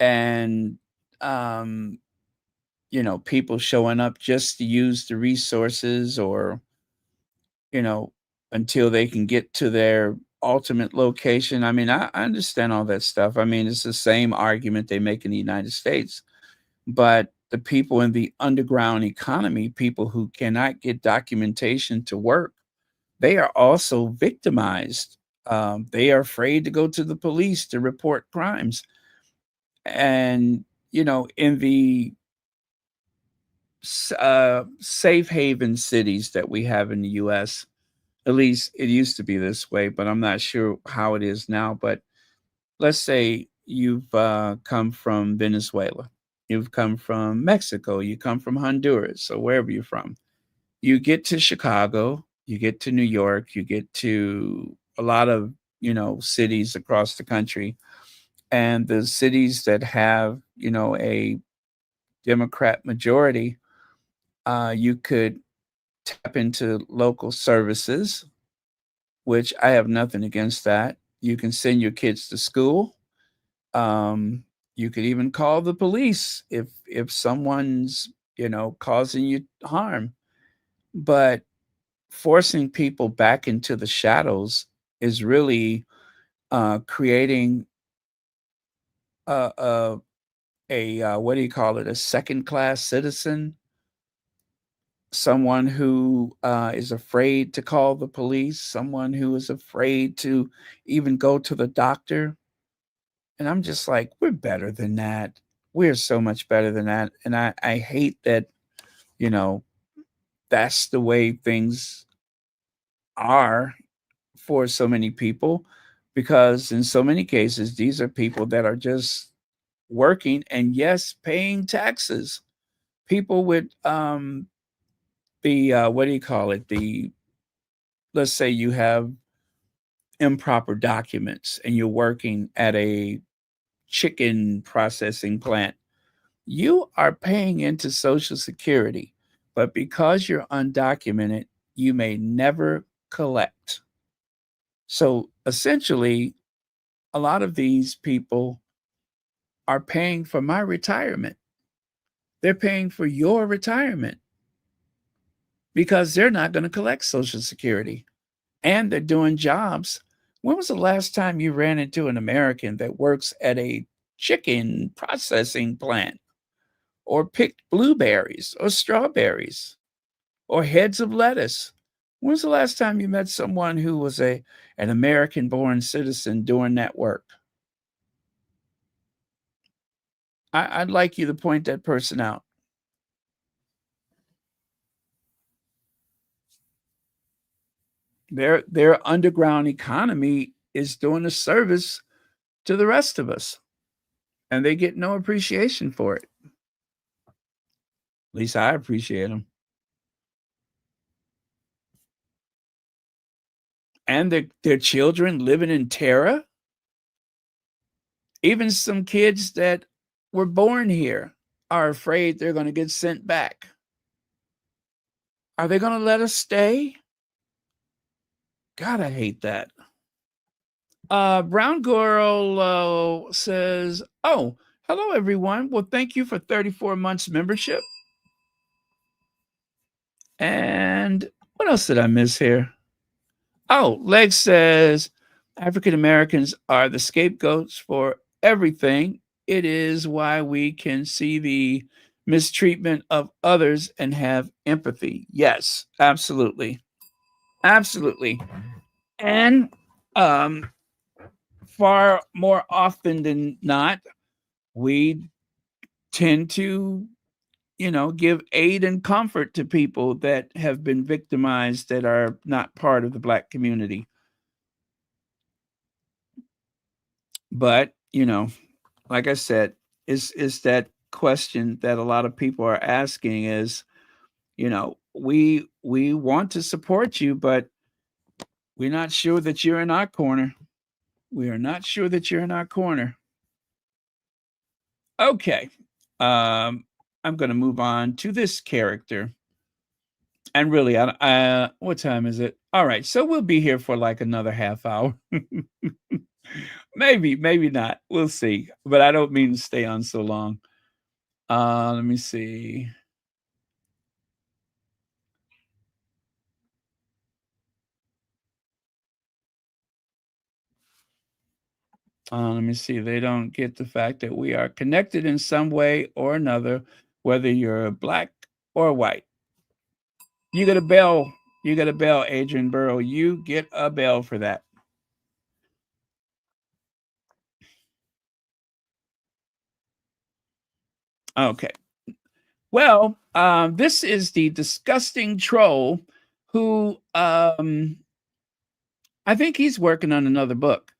and um, people showing up just to use the resources, or you know until they can get to their ultimate location. I mean, I understand all that stuff. I mean, it's the same argument they make in the United States. But the people in the underground economy, people who cannot get documentation to work, they are also victimized. They are afraid to go to the police to report crimes. And, in the safe haven cities that we have in the US, at least it used to be this way, but I'm not sure how it is now. But let's say you've come from Venezuela, you've come from Mexico, you come from Honduras, or wherever you're from. You get to Chicago, you get to New York, you get to a lot of cities across the country, and the cities that have a Democrat majority, you could tap into local services, which I have nothing against that. You can send your kids to school. You could even call the police if someone's, causing you harm. But forcing people back into the shadows is really creating a what do you call it? A second class citizen, someone who is afraid to call the police, someone who is afraid to even go to the doctor. And I'm just like, we're better than that. We're so much better than that. And I hate that, you know, that's the way things are for so many people, because in so many cases, these are people that are just working and, yes, paying taxes. People with the what do you call it? The Let's say you have improper documents and you're working at a chicken processing plant. You are paying into Social Security, but because you're undocumented, you may never collect. So essentially, a lot of these people are paying for my retirement. They're paying for your retirement because they're not going to collect Social Security, and they're doing jobs. When was the last time you ran into an American that works at a chicken processing plant or picked blueberries or strawberries or heads of lettuce? When's the last time you met someone who was an American born citizen doing that work? I'd like you to point that person out. Their underground economy is doing a service to the rest of us, and they get no appreciation for it. At least I appreciate them. And their children living in terror. Even some kids that were born here are afraid they're going to get sent back. Are they going to let us stay? God, I hate that. Brown Girl says, "Oh, hello, everyone. Well, thank you for 34 months membership." And what else did I miss here? Oh, Leg says, "African Americans are the scapegoats for everything. It is why we can see the mistreatment of others and have empathy." Yes, absolutely. Absolutely. And far more often than not, we tend to, give aid and comfort to people that have been victimized that are not part of the Black community. But, like I said, is that question that a lot of people are asking is, we want to support you, but we're not sure that you're in our corner. We are not sure that you're in our corner. Okay. I'm going to move on to this character. And really, what time is it? All right. So we'll be here for like another half hour. Maybe not. We'll see. But I don't mean to stay on so long. Let me see. Let me see. They don't get the fact that we are connected in some way or another, whether you're Black or white. You get a bell. You get a bell, Adrian Burrow. You get a bell for that. Okay. Well, this is the disgusting troll who I think he's working on another book.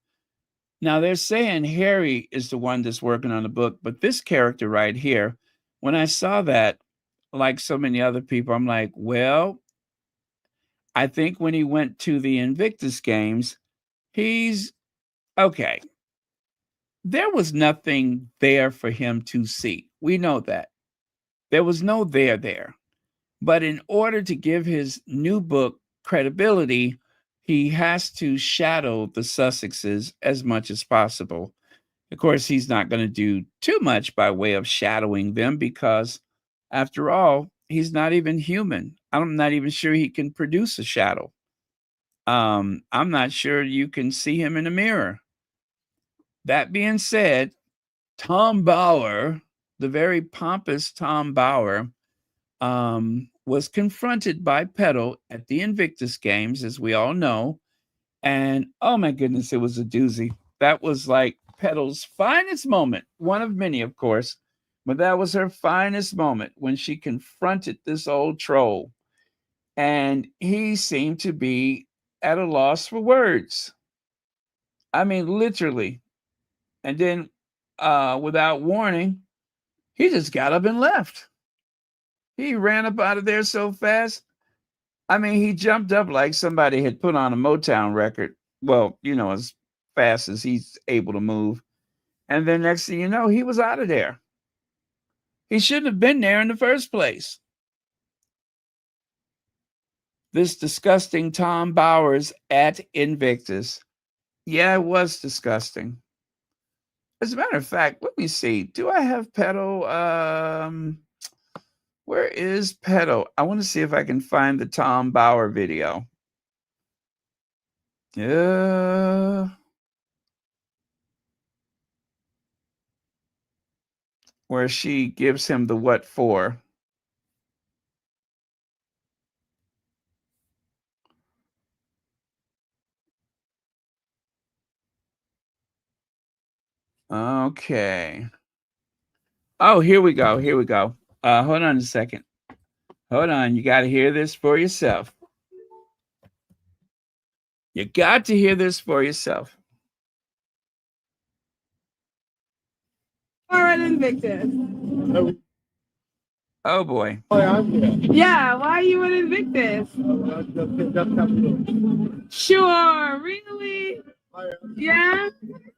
Now they're saying Harry is the one that's working on the book, but this character right here, when I saw that, like so many other people, I'm like, well, I think when he went to the Invictus games, he's okay. There was nothing there for him to see. We know that. There was no there. But in order to give his new book credibility, he has to shadow the Sussexes as much as possible. Of course, he's not going to do too much by way of shadowing them because, after all, he's not even human. I'm not even sure he can produce a shadow. I'm not sure you can see him in a mirror. That being said, Tom Bauer, the very pompous Tom Bauer, was confronted by Petal at the Invictus Games, as we all know. And oh my goodness, it was a doozy. That was like Petal's finest moment, one of many, of course, but that was her finest moment when she confronted this old troll. And he seemed to be at a loss for words. I mean, literally. And then, without warning, he just got up and left. He ran up out of there so fast. I mean, he jumped up like somebody had put on a Motown record. Well, as fast as he's able to move. And then next thing you know, he was out of there. He shouldn't have been there in the first place. This disgusting Tom Bowers at Invictus. Yeah, it was disgusting. As a matter of fact, let me see. Do I have Petal? Where is Petal? I want to see if I can find the Tom Bauer video. Yeah. Where she gives him the what for. Okay. Oh, here we go. Here we go. Hold on a second. Hold on. You got to hear this for yourself. You got to hear this for yourself. All right, Invictus. Oh boy. Yeah, why are you at Invictus? Sure, really? Yeah?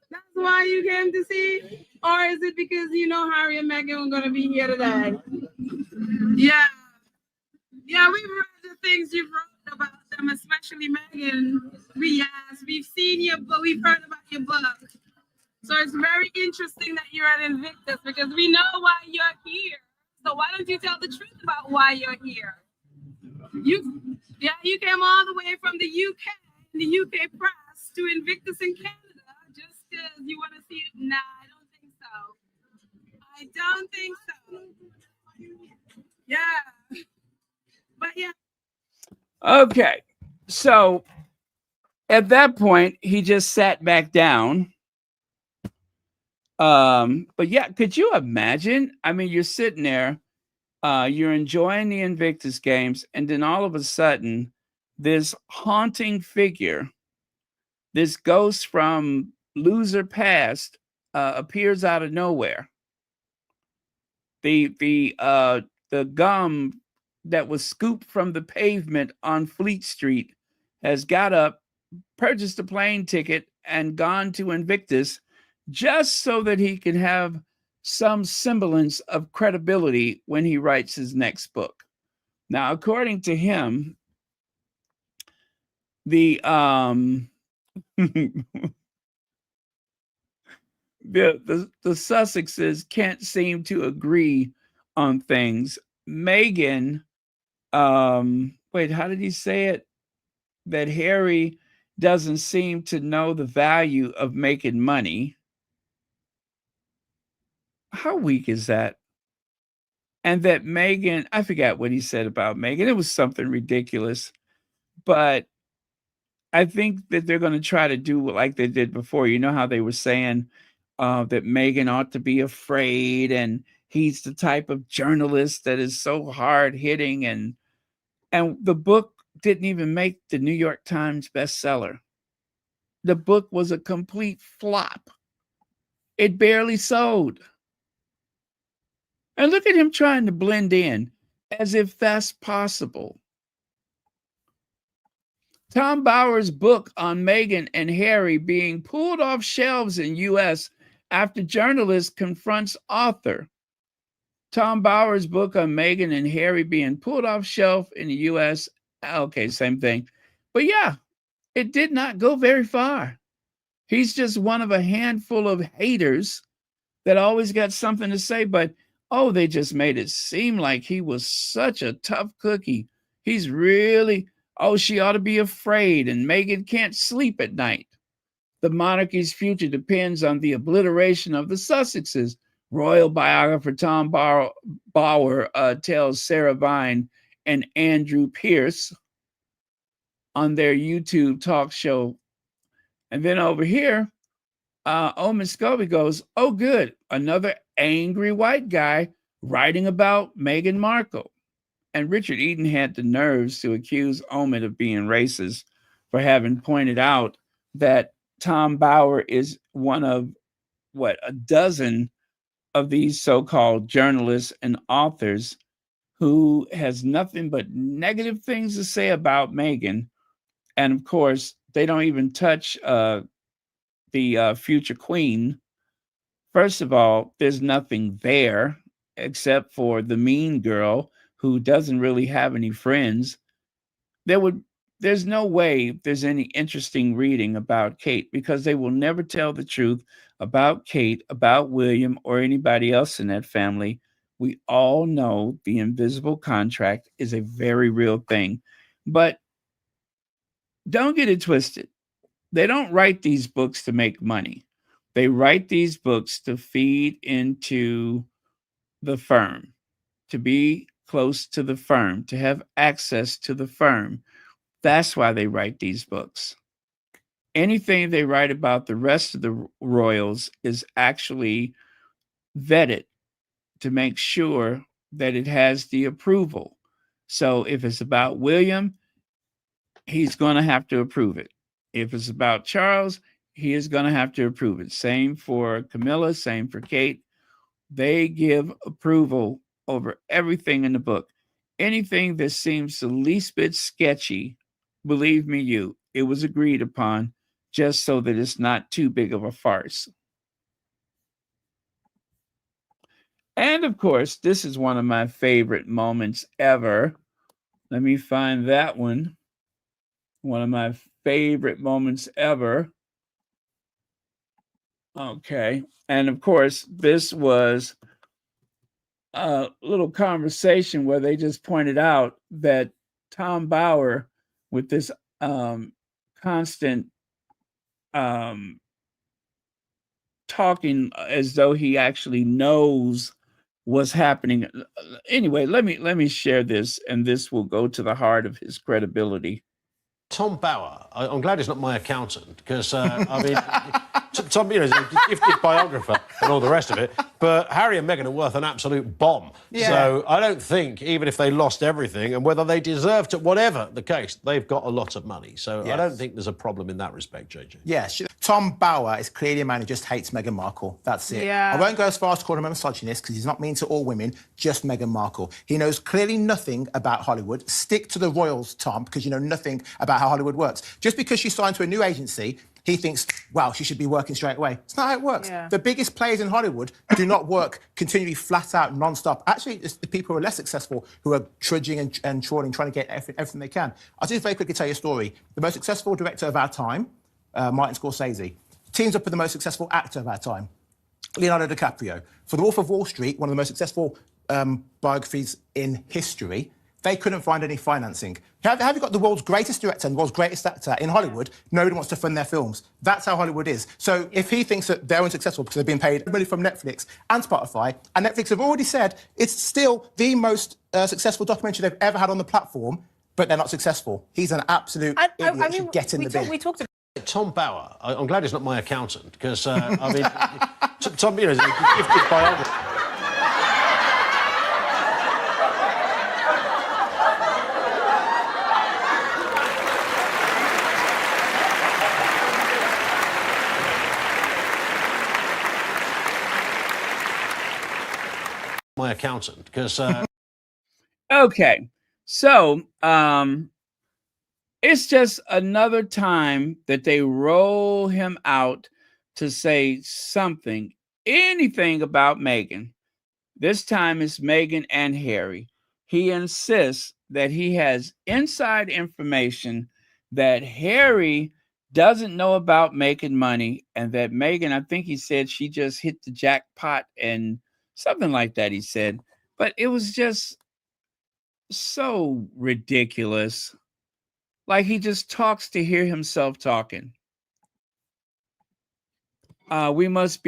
That's why you came to see? Or is it because you know Harry and Meghan were going to be here today? Yeah. Yeah, we've read the things you've wrote about them, especially Meghan. We've seen your book, we've heard about your book. So it's very interesting that you're at Invictus because we know why you're here. So why don't you tell the truth about why you're here? You came all the way from the UK, the UK press, to Invictus in Canada just because you want to see it. Nah, I don't think so. I don't think so. Yeah. But yeah. Okay. So at that point, he just sat back down. But yeah, could you imagine? I mean, you're sitting there, you're enjoying the Invictus Games, and then all of a sudden, this haunting figure, this ghost from loser past, appears out of nowhere. The gum that was scooped from the pavement on Fleet Street has got up, purchased a plane ticket, and gone to Invictus just so that he can have some semblance of credibility when he writes his next book. Now, according to him, the the Sussexes can't seem to agree on things. Meghan, wait, how did he say it? That Harry doesn't seem to know the value of making money. How weak is that? And that Meghan, I forgot what he said about Meghan. It was something ridiculous. But I think that they're going to try to do like they did before. You know how they were saying that Meghan ought to be afraid, and he's the type of journalist that is so hard hitting, and the book didn't even make the New York Times bestseller. The book was a complete flop. It barely sold. And look at him trying to blend in as if that's possible. Tom Bauer's book on Meghan and Harry being pulled off shelves in U.S. after journalist confronts author. Tom Bauer's book on Meghan and Harry being pulled off shelf in the U.S. Okay, same thing. But yeah, it did not go very far. He's just one of a handful of haters that always got something to say, but oh, they just made it seem like he was such a tough cookie. He's really, oh, she ought to be afraid, and Meghan can't sleep at night. The monarchy's future depends on the obliteration of the Sussexes. Royal biographer Tom Bauer tells Sarah Vine and Andrew Pierce on their YouTube talk show. And then over here, Omen Scobie goes, oh, good, another angry white guy writing about Meghan Markle. And Richard Eden had the nerves to accuse Omen of being racist for having pointed out that Tom Bauer is one of, a dozen of these so-called journalists and authors who has nothing but negative things to say about Meghan. And of course, they don't even touch the future queen. First of all, there's nothing there except for the mean girl who doesn't really have any friends. There's no way there's any interesting reading about Kate, because they will never tell the truth about Kate, about William, or anybody else in that family. We all know the invisible contract is a very real thing. But don't get it twisted. They don't write these books to make money. They write these books to feed into the firm, to be close to the firm, to have access to the firm. That's why they write these books. Anything they write about the rest of the royals is actually vetted to make sure that it has the approval. So if it's about William, he's going to have to approve it. If it's about Charles, he is going to have to approve it. Same for Camilla, same for Kate. They give approval over everything in the book. Anything that seems the least bit sketchy, believe me, it was agreed upon just so that it's not too big of a farce. And of course, this is one of my favorite moments ever. Let me find that one. One of my favorite moments ever. Okay. And of course, this was a little conversation where they just pointed out that Tom Bauer, with this constant talking as though he actually knows what's happening. Anyway, let me share this, and this will go to the heart of his credibility. Tom Bauer, I'm glad he's not my accountant, because, I mean, Tom, you know, is a gifted biographer and all the rest of it, but Harry and Meghan are worth an absolute bomb. Yeah. So I don't think, even if they lost everything, and whether they deserve to, whatever the case, they've got a lot of money. So yes. I don't think there's a problem in that respect, JJ. Yes, Tom Bauer is clearly a man who just hates Meghan Markle. That's it. Yeah. I won't go as far as to call him a misogynist, because he's not mean to all women, just Meghan Markle. He knows clearly nothing about Hollywood. Stick to the royals, Tom, because you know nothing about how Hollywood works. Just because she signed to a new agency, he thinks, wow, she should be working straight away. It's not how it works. Yeah. The biggest players in Hollywood do not work continually, flat out, non-stop. Actually, it's the people who are less successful who are trudging and trawling, trying to get everything they can. I'll just very quickly tell you a story. The most successful director of our time, Martin Scorsese, teams up with the most successful actor of our time, Leonardo DiCaprio. For The Wolf of Wall Street, one of the most successful biographies in history, they couldn't find any financing. Have you got the world's greatest director and the world's greatest actor in Hollywood? Nobody wants to fund their films. That's how Hollywood is. So if he thinks that they're unsuccessful because they're being paid money from Netflix and Spotify, and Netflix have already said it's still the most successful documentary they've ever had on the platform, but they're not successful. He's an absolute idiot. I mean, should get in the bin. We talked about Tom Bauer. I'm glad he's not my accountant, because, I mean, Tom, you know, is a gifted biographer. My accountant, because okay, so it's just another time that they roll him out to say something, anything about Meghan. This time it's Meghan and Harry. He insists that he has inside information that Harry doesn't know about making money, and that Meghan, I think he said she just hit the jackpot and something like that, he said. But it was just so ridiculous. Like he just talks to hear himself talking. We must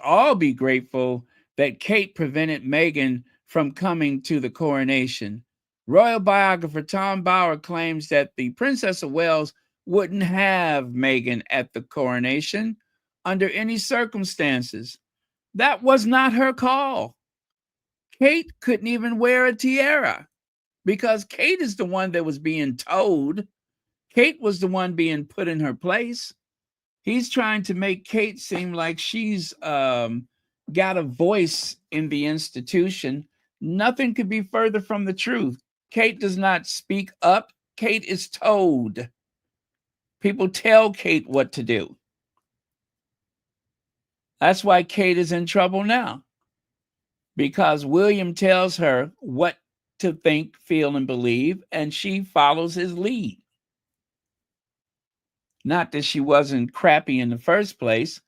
all be grateful that Kate prevented Meghan from coming to the coronation. Royal biographer Tom Bower claims that the Princess of Wales wouldn't have Meghan at the coronation under any circumstances. That was not her call. Kate couldn't even wear a tiara because Kate is the one that was being told. Kate was the one being put in her place. He's trying to make Kate seem like she's got a voice in the institution. Nothing could be further from the truth. Kate does not speak up. Kate is told. People tell Kate what to do. That's why Kate is in trouble now. Because William tells her what to think, feel, and believe, and she follows his lead. Not that she wasn't crappy in the first place,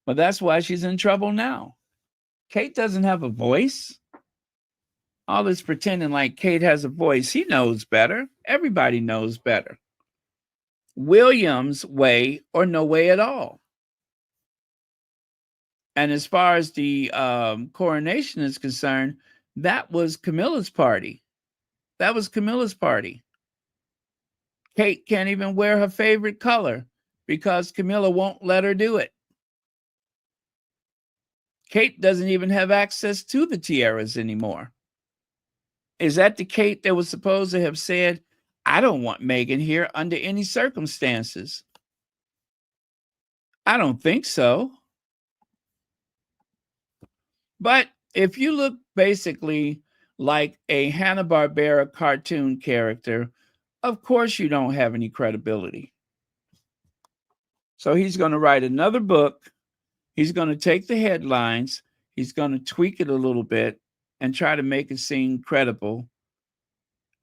but that's why she's in trouble now. Kate doesn't have a voice. All this pretending like Kate has a voice. He knows better. Everybody knows better. William's way or no way at all. And as far as the coronation is concerned, that was Camilla's party. That was Camilla's party. Kate can't even wear her favorite color because Camilla won't let her do it. Kate doesn't even have access to the tiaras anymore. Is that the Kate that was supposed to have said, I don't want Meghan here under any circumstances? I don't think so. But if you look basically like a Hanna-Barbera cartoon character, of course you don't have any credibility. So he's going to write another book. He's going to take the headlines. He's going to tweak it a little bit and try to make it seem credible.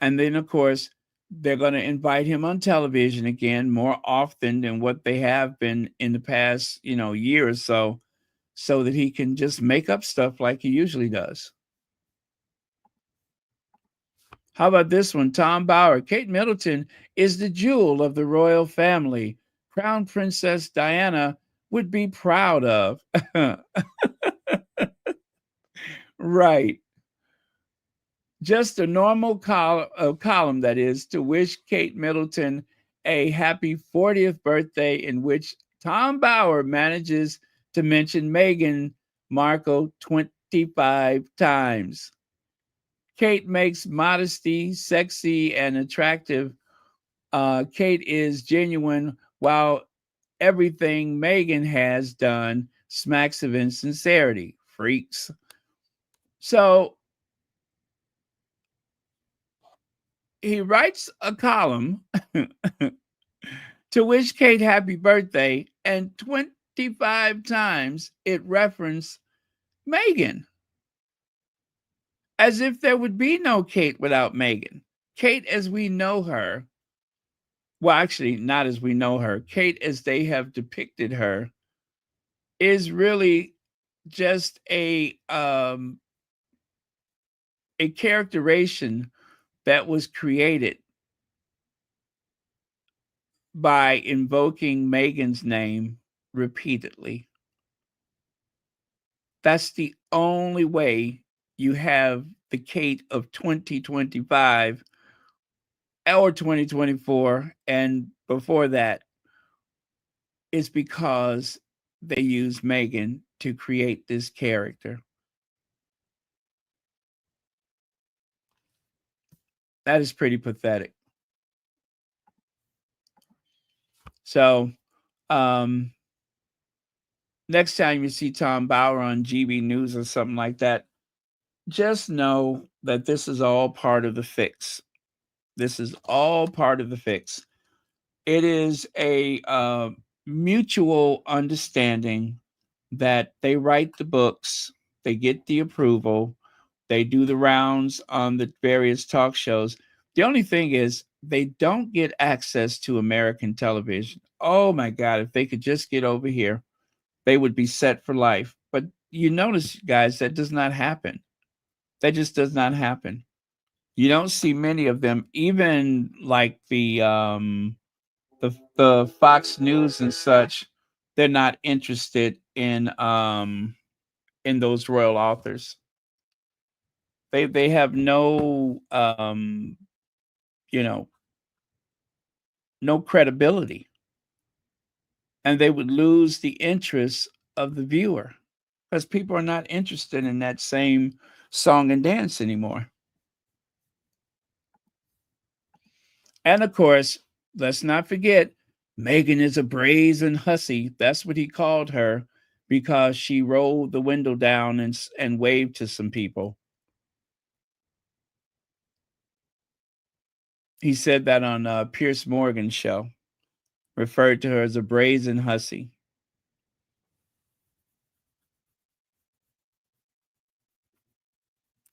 And then, of course, they're going to invite him on television again more often than what they have been in the past, year or so that he can just make up stuff like he usually does. How about this one? Tom Bower. Kate Middleton is the jewel of the royal family. Crown Princess Diana would be proud of. Right. Just a normal column, that is, to wish Kate Middleton a happy 40th birthday, in which Tom Bower manages to mention Meghan Markle 25 times. Kate makes modesty sexy and attractive. Kate is genuine, while everything Meghan has done smacks of insincerity. Freaks. So he writes a column to wish Kate happy birthday, and 25 times it referenced Meghan. As if there would be no Kate without Meghan. Kate as we know her, well, actually, not as we know her, Kate as they have depicted her, is really just a characterization that was created by invoking Meghan's name repeatedly. That's the only way you have the Kate of 2025 or 2024 and before that, is because they use Meghan to create this character. That is pretty pathetic. So, next time you see Tom Bower on GB News or something like that, just know that this is all part of the fix. This is all part of the fix. It is a mutual understanding that they write the books, they get the approval, they do the rounds on the various talk shows. The only thing is, they don't get access to American television. Oh my God, if they could just get over here, they would be set for life. But you notice, guys, that does not happen. That just does not happen. You don't see many of them, even like the Fox News and such. They're not interested in those royal authors. They have no you know, no credibility, and they would lose the interest of the viewer because people are not interested in that same song and dance anymore. And of course, let's not forget, Meghan is a brazen hussy. That's what he called her because she rolled the window down and waved to some people. He said that on Piers Morgan's show, referred to her as a brazen hussy.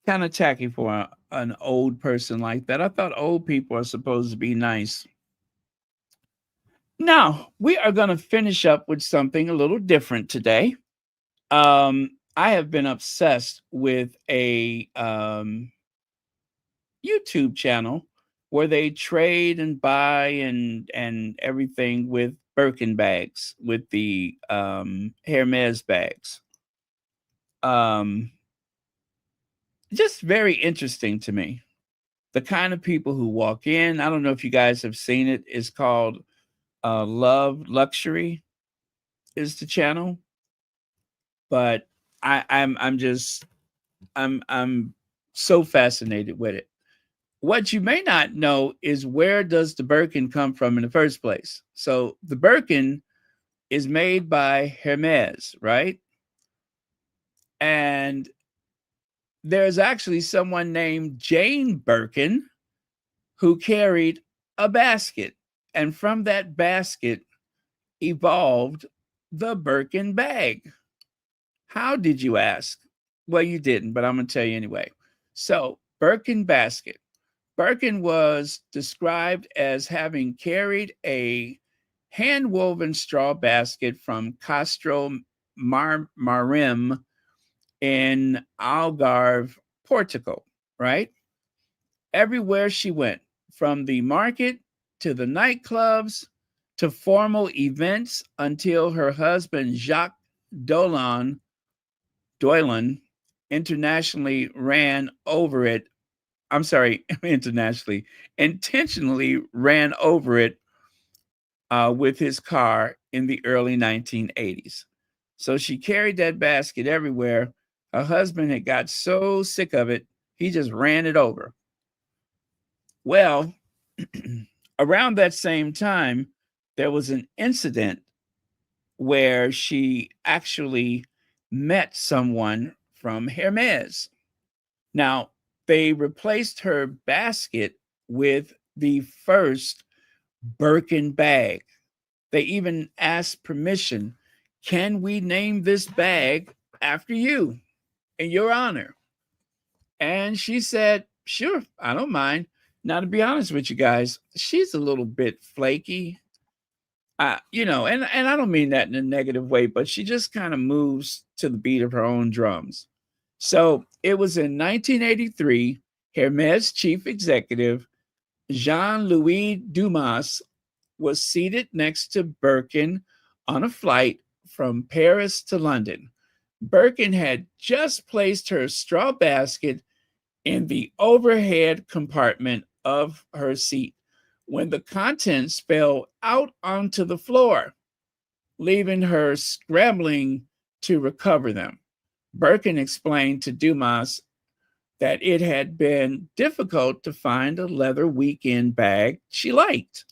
Kind of tacky for an old person like that. I thought old people are supposed to be nice. Now, we are going to finish up with something a little different today. I have been obsessed with a YouTube channel where they trade and buy and everything with Birkin bags, with the Hermes bags. Just very interesting to me. The kind of people who walk in. I don't know if you guys have seen it. It's called Love Luxury is the channel. But I'm so fascinated with it. What you may not know is where does the Birkin come from in the first place? So the Birkin is made by Hermes, right? And there's actually someone named Jane Birkin who carried a basket. And from that basket evolved the Birkin bag. How did you ask? Well, you didn't, but I'm going to tell you anyway. So, Birkin basket. Birkin was described as having carried a hand-woven straw basket from Castro Marim in Algarve, Portugal, right? Everywhere she went, from the market to the nightclubs to formal events, until her husband, Jacques Dolan, intentionally ran over it with his car in the early 1980s. So she carried that basket everywhere. Her husband had got so sick of it, he just ran it over. Well, around that same time, there was an incident where she actually met someone from Hermes. Now, they replaced her basket with the first Birkin bag. They even asked permission. Can we name this bag after you, in your honor? And she said, sure, I don't mind. Now, to be honest with you guys, she's a little bit flaky. And I don't mean that in a negative way, but she just kind of moves to the beat of her own drums. So it was in 1983, Hermes chief executive Jean-Louis Dumas was seated next to Birkin on a flight from Paris to London. Birkin had just placed her straw basket in the overhead compartment of her seat when the contents fell out onto the floor, leaving her scrambling to recover them. Birkin explained to Dumas that it had been difficult to find a leather weekend bag she liked.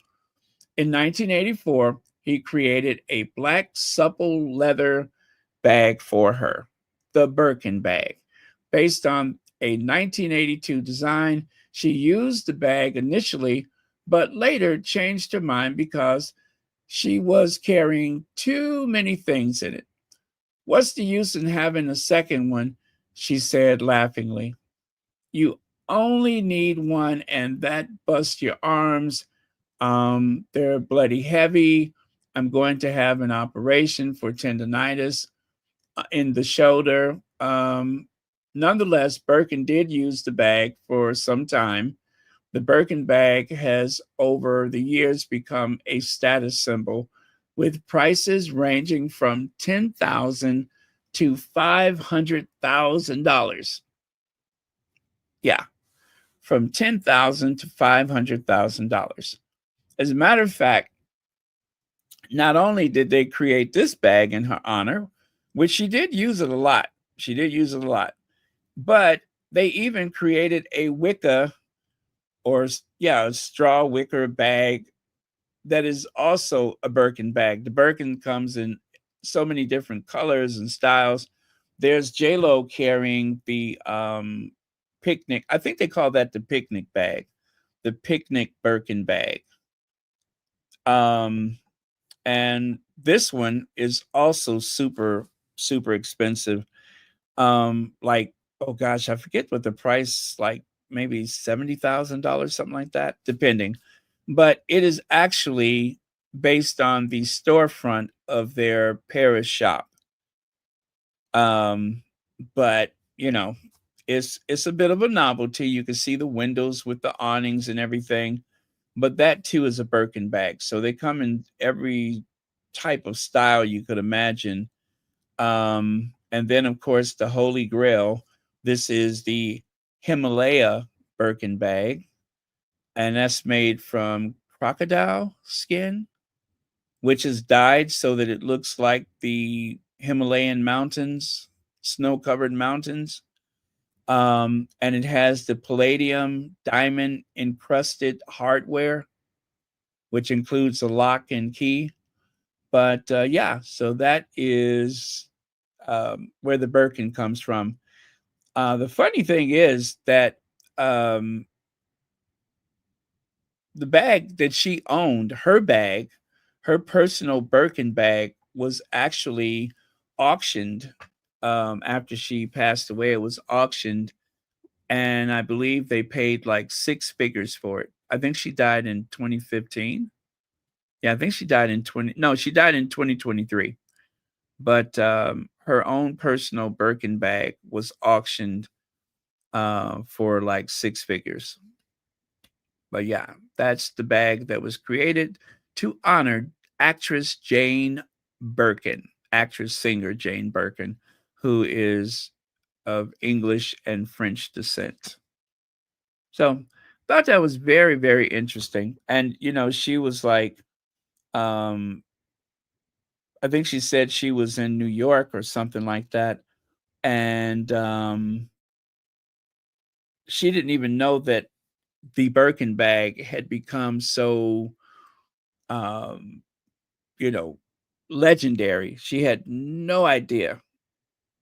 In 1984, he created a black supple leather bag for her, the Birkin bag. Based on a 1982 design, she used the bag initially, but later changed her mind because she was carrying too many things in it. What's the use in having a second one? She said laughingly. You only need one, and that busts your arms. They're bloody heavy. I'm going to have an operation for tendonitis in the shoulder. Nonetheless, Birkin did use the bag for some time. The Birkin bag has over the years become a status symbol, with prices ranging from $10,000 to $500,000. Yeah, from $10,000 to $500,000. As a matter of fact, not only did they create this bag in her honor, which she did use it a lot. She did use it a lot. But they even created a wicker a straw wicker bag that is also a Birkin bag. The Birkin comes in so many different colors and styles. There's J-Lo carrying the picnic. I think they call that the picnic bag, the picnic Birkin bag. And this one is also super, super expensive. Like, oh gosh, I forget what the price, like maybe $70,000, something like that, depending. But it is actually based on the storefront of their Paris shop. But you know, it's a bit of a novelty. You can see the windows with the awnings and everything. But that too is a Birkin bag. So they come in every type of style you could imagine. And then, of course, the Holy Grail. This is the Himalaya Birkin bag. And that's made from crocodile skin, which is dyed so that it looks like the Himalayan mountains, snow-covered mountains. And it has the palladium diamond encrusted hardware, which includes a lock and key. But yeah, so that is where the Birkin comes from. The funny thing is that the bag that she owned, her bag, her personal Birkin bag, was actually auctioned after she passed away. It was auctioned, and I believe they paid like 6 figures for it. I think she died in 2015. Yeah, I think she died in she died in 2023. But her own personal Birkin bag was auctioned for like 6 figures. But yeah, that's the bag that was created to honor actress Jane Birkin, actress singer Jane Birkin, who is of English and French descent. So thought that was very, very interesting. And you know, she was like, I think she said she was in New York or something like that. And she didn't even know that the Birkin bag had become so um, you know, legendary. She had no idea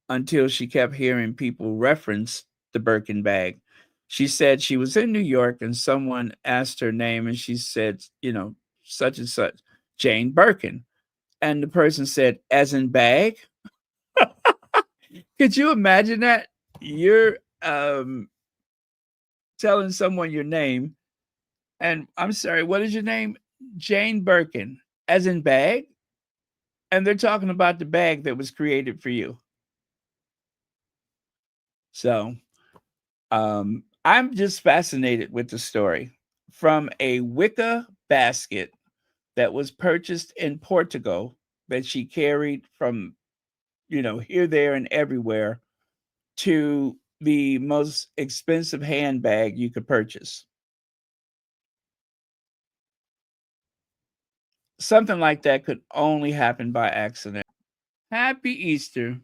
until she kept hearing people reference the Birkin bag. She said she was in New York and someone asked her name and she said, you know, such and such, Jane Birkin. And the person said, as in bag? Could you imagine that? You're telling someone your name, and I'm sorry, what is your name? Jane Birkin, as in bag? And they're talking about the bag that was created for you. So I'm just fascinated with the story. From a wicker basket that was purchased in Portugal that she carried from, you know, here, there, and everywhere, to the most expensive handbag you could purchase. Something like that could only happen by accident. Happy Easter.